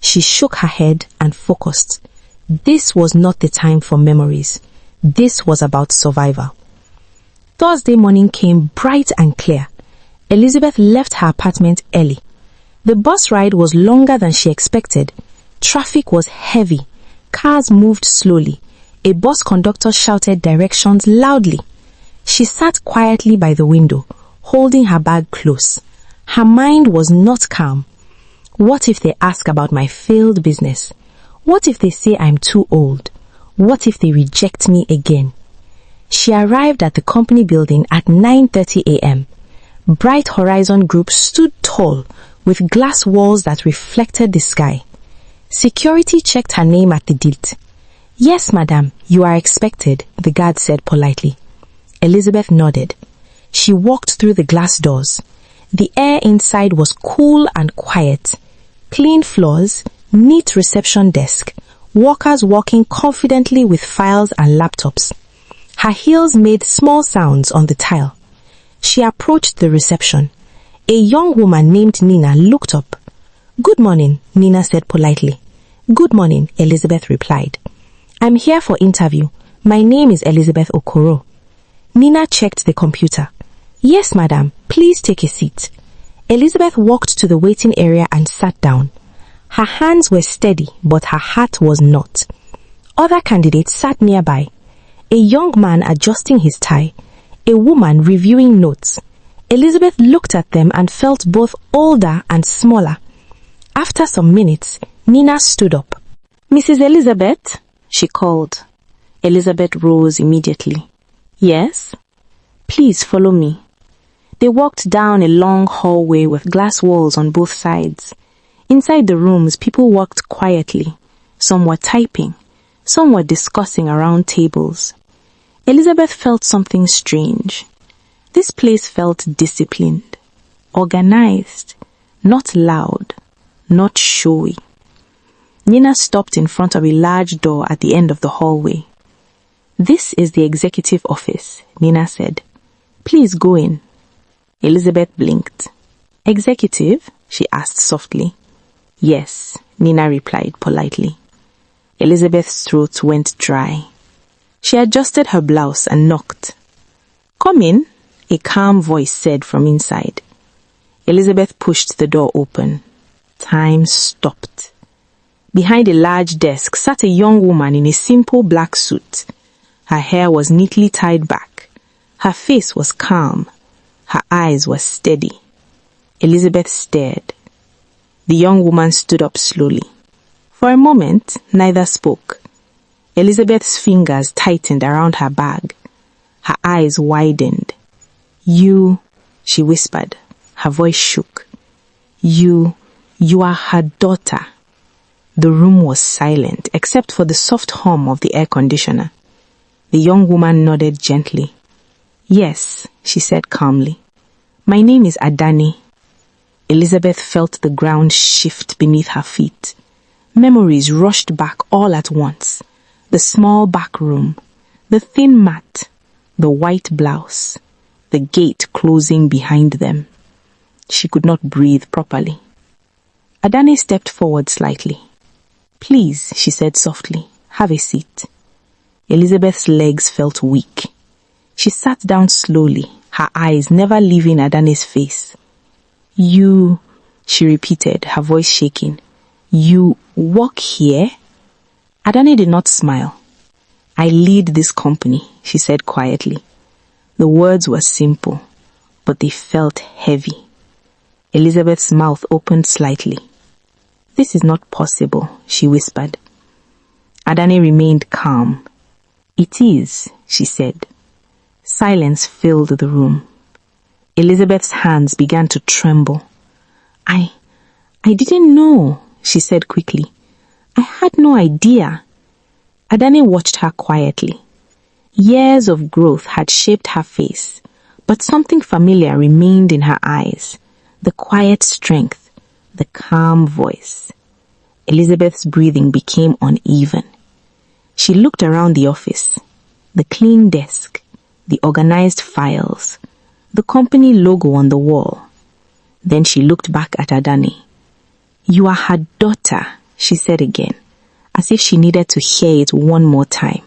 [SPEAKER 2] She shook her head and focused. This was not the time for memories. This was about survival. Thursday morning came bright and clear. Elizabeth left her apartment early. The bus ride was longer than she expected. Traffic was heavy. Cars moved slowly. A bus conductor shouted directions loudly. She sat quietly by the window, holding her bag close. Her mind was not calm. What if they ask about my failed business? What if they say I'm too old? What if they reject me again? She arrived at the company building at 9:30 a.m. Bright Horizon Group stood tall, with glass walls that reflected the sky. Security checked her name at the gate. "Yes, madam, you are expected," the guard said politely. Elizabeth nodded. She walked through the glass doors. The air inside was cool and quiet. Clean floors, neat reception desk, workers walking confidently with files and laptops. Her heels made small sounds on the tile. She approached the reception. A young woman named Nina looked up. "Good morning," Nina said politely. "Good morning," Elizabeth replied. "I'm here for interview. My name is Elizabeth Okoro." Nina checked the computer. "Yes, madam. Please take a seat." Elizabeth walked to the waiting area and sat down. Her hands were steady, but her heart was not. Other candidates sat nearby. A young man adjusting his tie, a woman reviewing notes. Elizabeth looked at them and felt both older and smaller. After some minutes, Nina stood up. "Mrs. Elizabeth," she called. Elizabeth rose immediately. "Yes?" "Please follow me." They walked down a long hallway with glass walls on both sides. Inside the rooms, people worked quietly. Some were typing. Some were discussing around tables. Elizabeth felt something strange. This place felt disciplined, organized, not loud, not showy. Nina stopped in front of a large door at the end of the hallway. "This is the executive office," Nina said. "Please go in." Elizabeth blinked. "Executive?" she asked softly. "Yes," Nina replied politely. Elizabeth's throat went dry. She adjusted her blouse and knocked. "Come in," a calm voice said from inside. Elizabeth pushed the door open. Time stopped. Behind a large desk sat a young woman in a simple black suit. Her hair was neatly tied back. Her face was calm. Her eyes were steady. Elizabeth stared. The young woman stood up slowly. For a moment, neither spoke. Elizabeth's fingers tightened around her bag. Her eyes widened. "You," she whispered. Her voice shook. You are her daughter." The room was silent, except for the soft hum of the air conditioner. The young woman nodded gently. "Yes," she said calmly. "My name is Adani." Elizabeth felt the ground shift beneath her feet. Memories rushed back all at once. The small back room, the thin mat, the white blouse, the gate closing behind them. She could not breathe properly. Adani stepped forward slightly. "Please," she said softly, "have a seat." Elizabeth's legs felt weak. She sat down slowly, her eyes never leaving Adani's face. "You," she repeated, her voice shaking. "You work here?" Adani did not smile. "I lead this company," she said quietly. The words were simple, but they felt heavy. Elizabeth's mouth opened slightly. "This is not possible," she whispered. Adani remained calm. "It is," she said. Silence filled the room. Elizabeth's hands began to tremble. I didn't know," she said quickly. "I had no idea." Adani watched her quietly. Years of growth had shaped her face, but something familiar remained in her eyes. The quiet strength, the calm voice. Elizabeth's breathing became uneven. She looked around the office. The clean desk, the organized files, the company logo on the wall. Then she looked back at Adani. "You are her daughter," she said again, as if she needed to hear it one more time.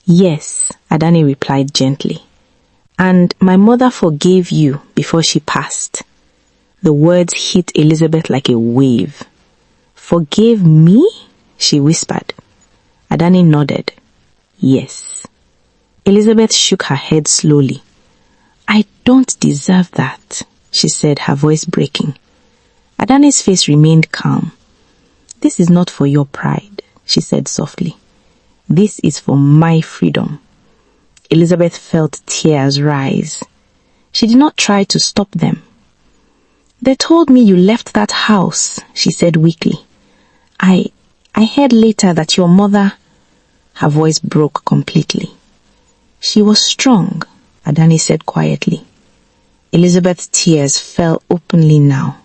[SPEAKER 2] "Yes," Adani replied gently. And my mother forgave you before she passed. The words hit Elizabeth like a wave. Forgave me? She whispered. Adani nodded. Yes. Elizabeth shook her head slowly. I don't deserve that, she said, her voice breaking. Adani's face remained calm. This is not for your pride, she said softly. This is for my freedom. Elizabeth felt tears rise. She did not try to stop them. They told me you left that house, she said weakly. I heard later that your mother... Her voice broke completely. She was strong, Adani said quietly. Elizabeth's tears fell openly now.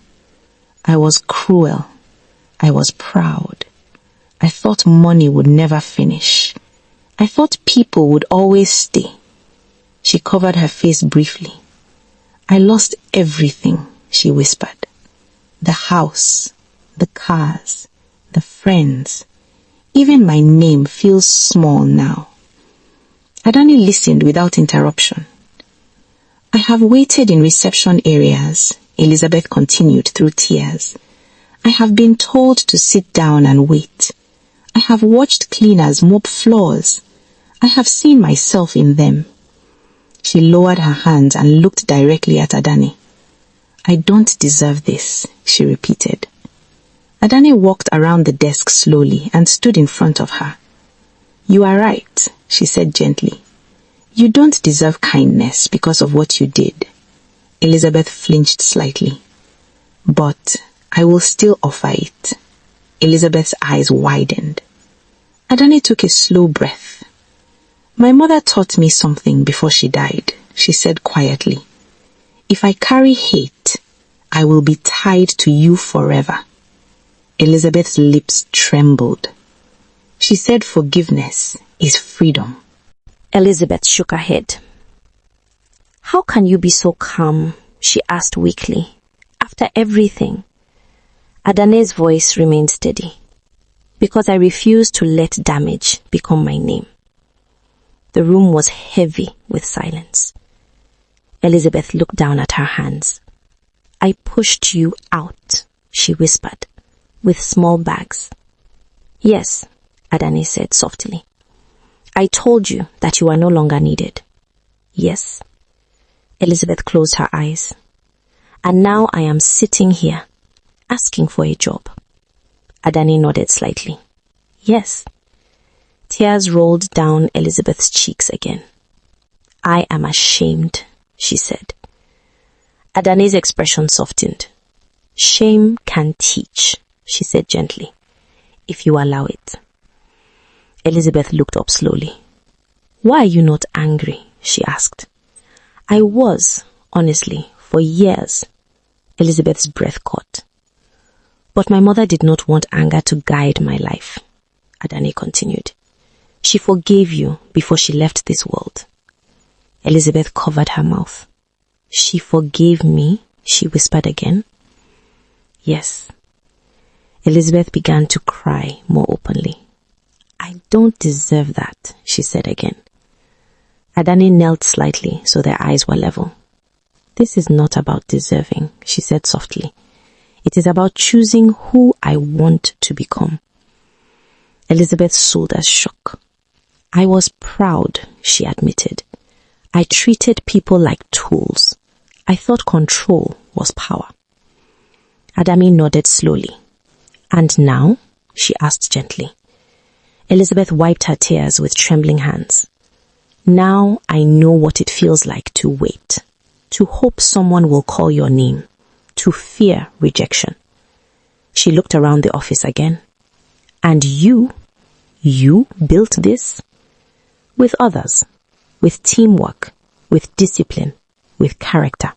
[SPEAKER 2] I was cruel. I was proud. I thought money would never finish. I thought people would always stay. She covered her face briefly. I lost everything, she whispered. The house, the cars, the friends. Even my name feels small now. Adani listened without interruption. I have waited in reception areas, Elizabeth continued through tears. I have been told to sit down and wait. I have watched cleaners mop floors. I have seen myself in them. She lowered her hands and looked directly at Adani. I don't deserve this, she repeated. Adani walked around the desk slowly and stood in front of her. You are right, she said gently. You don't deserve kindness because of what you did. Elizabeth flinched slightly. But I will still offer it. Elizabeth's eyes widened. Adani took a slow breath. My mother taught me something before she died, she said quietly. If I carry hate, I will be tied to you forever. Elizabeth's lips trembled. She said forgiveness is freedom.
[SPEAKER 4] Elizabeth shook her head. How can you be so calm? She asked weakly. After everything. Adane's voice remained steady. Because I refuse to let damage become my name. The room was heavy with silence. Elizabeth looked down at her hands. I pushed you out, she whispered, with small bags. Yes, Adane said softly. I told you that you are no longer needed. Yes. Elizabeth closed her eyes. And now I am sitting here, asking for a job. Adani nodded slightly. Yes. Tears rolled down Elizabeth's cheeks again. I am ashamed, she said. Adani's expression softened. Shame can teach, she said gently, if you allow it. Elizabeth looked up slowly. Why are you not angry? She asked. I was, honestly, for years. Elizabeth's breath caught. But my mother did not want anger to guide my life, Adani continued. She forgave you before she left this world. Elizabeth covered her mouth. She forgave me, she whispered again. Yes. Elizabeth began to cry more openly. I don't deserve that, she said again. Adani knelt slightly so their eyes were level. This is not about deserving, she said softly. It is about choosing who I want to become. Elizabeth's shoulders shook. I was proud, she admitted. I treated people like tools. I thought control was power. Adami nodded slowly. And now? She asked gently. Elizabeth wiped her tears with trembling hands. Now I know what it feels like to wait, to hope someone will call your name, to fear rejection. She looked around the office again. And you built this? With others, with teamwork, with discipline, with character.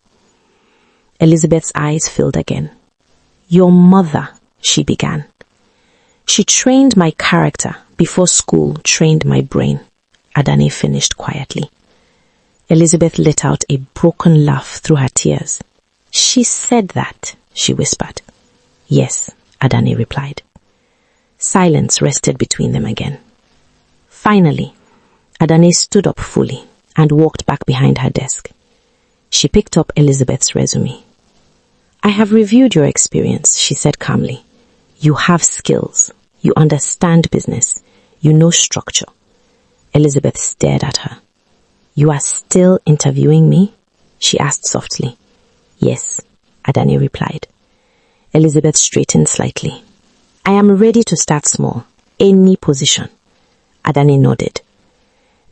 [SPEAKER 4] Elizabeth's eyes filled again. Your mother, she began. She trained my character before school trained my brain, Adani finished quietly. Elizabeth let out a broken laugh through her tears. She said that, she whispered. Yes, Adani replied. Silence rested between them again. Finally, Adani stood up fully, and walked back behind her desk. She picked up Elizabeth's resume. "I have reviewed your experience," she said calmly. "You have skills. You understand business. You know structure." Elizabeth stared at her. "You are still interviewing me?" she asked softly. "Yes," Adani replied. Elizabeth straightened slightly. "I am ready to start small. Any position." Adani nodded.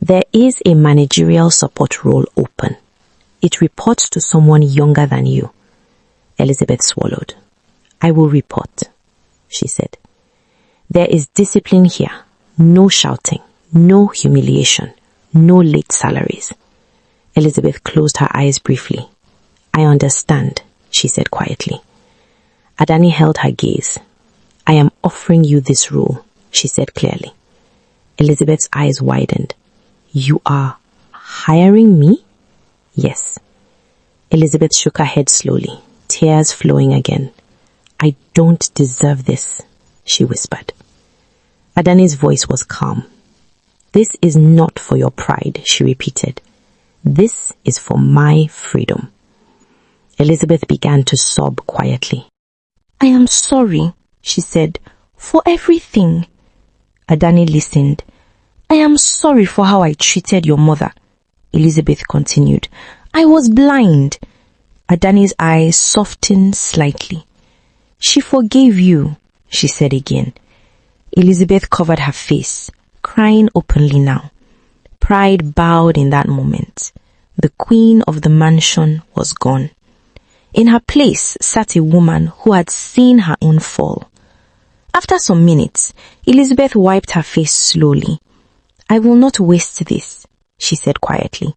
[SPEAKER 4] "There is a managerial support role open. It reports to someone younger than you." Elizabeth swallowed. "I will report," she said. "There is discipline here. No shouting. No humiliation. No late salaries." Elizabeth closed her eyes briefly. "I understand," she said quietly. Adani held her gaze. "I am offering you this role," she said clearly. Elizabeth's eyes widened. "You are hiring me?" "Yes." Elizabeth shook her head slowly, tears flowing again. "I don't deserve this," she whispered. Adani's voice was calm. "This is not for your pride," she repeated. "This is for my freedom." Elizabeth began to sob quietly. "I am sorry," she said, "for everything." Adani listened. "I am sorry for how I treated your mother," Elizabeth continued. "I was blind." Adani's eyes softened slightly. "She forgave you," she said again. Elizabeth covered her face, crying openly now. Pride bowed in that moment. The queen of the mansion was gone. In her place sat a woman who had seen her own fall. After some minutes, Elizabeth wiped her face slowly. "I will not waste this," she said quietly.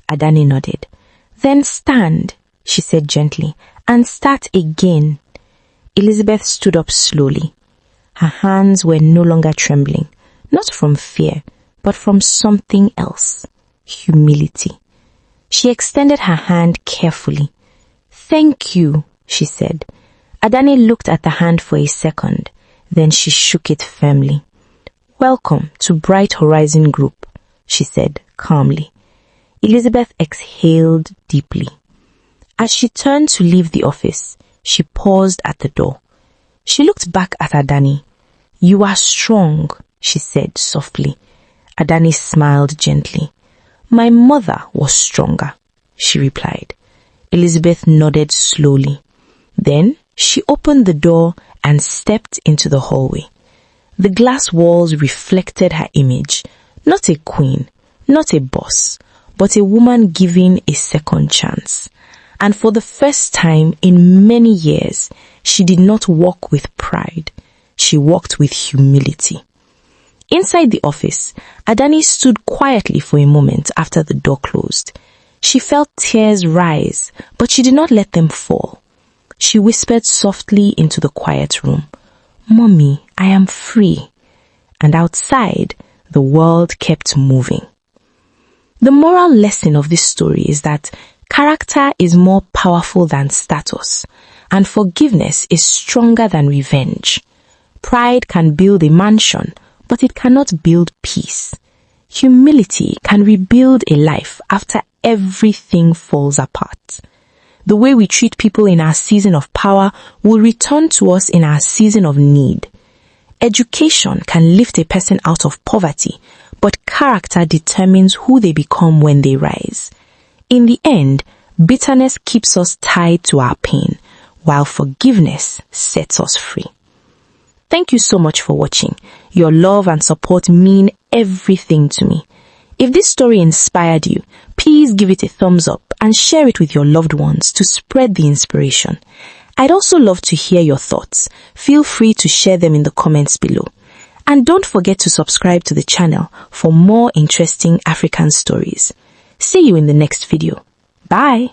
[SPEAKER 4] Adani nodded. "Then stand," she said gently, "and start again." Elizabeth stood up slowly. Her hands were no longer trembling, not from fear, but from something else, humility. She extended her hand carefully. "Thank you," she said. Adani looked at the hand for a second, then she shook it firmly. "Welcome to Bright Horizon Group," she said calmly. Elizabeth exhaled deeply. As she turned to leave the office, she paused at the door. She looked back at Adani. "You are strong," she said softly. Adani smiled gently. "My mother was stronger," she replied. Elizabeth nodded slowly. Then she opened the door and stepped into the hallway. The glass walls reflected her image, not a queen, not a boss, but a woman given a second chance. And for the first time in many years, she did not walk with pride. She walked with humility. Inside the office, Adani stood quietly for a moment after the door closed. She felt tears rise, but she did not let them fall. She whispered softly into the quiet room, "Mommy, I am free." And outside, the world kept moving. The moral lesson of this story is that character is more powerful than status, and forgiveness is stronger than revenge. Pride can build a mansion, but it cannot build peace. Humility can rebuild a life after everything falls apart. The way we treat people in our season of power will return to us in our season of need. Education can lift a person out of poverty, but character determines who they become when they rise. In the end, bitterness keeps us tied to our pain, while forgiveness sets us free. Thank you so much for watching. Your love and support mean everything to me. If this story inspired you, please give it a thumbs up and share it with your loved ones to spread the inspiration. I'd also love to hear your thoughts. Feel free to share them in the comments below. And don't forget to subscribe to the channel for more interesting African stories. See you in the next video. Bye!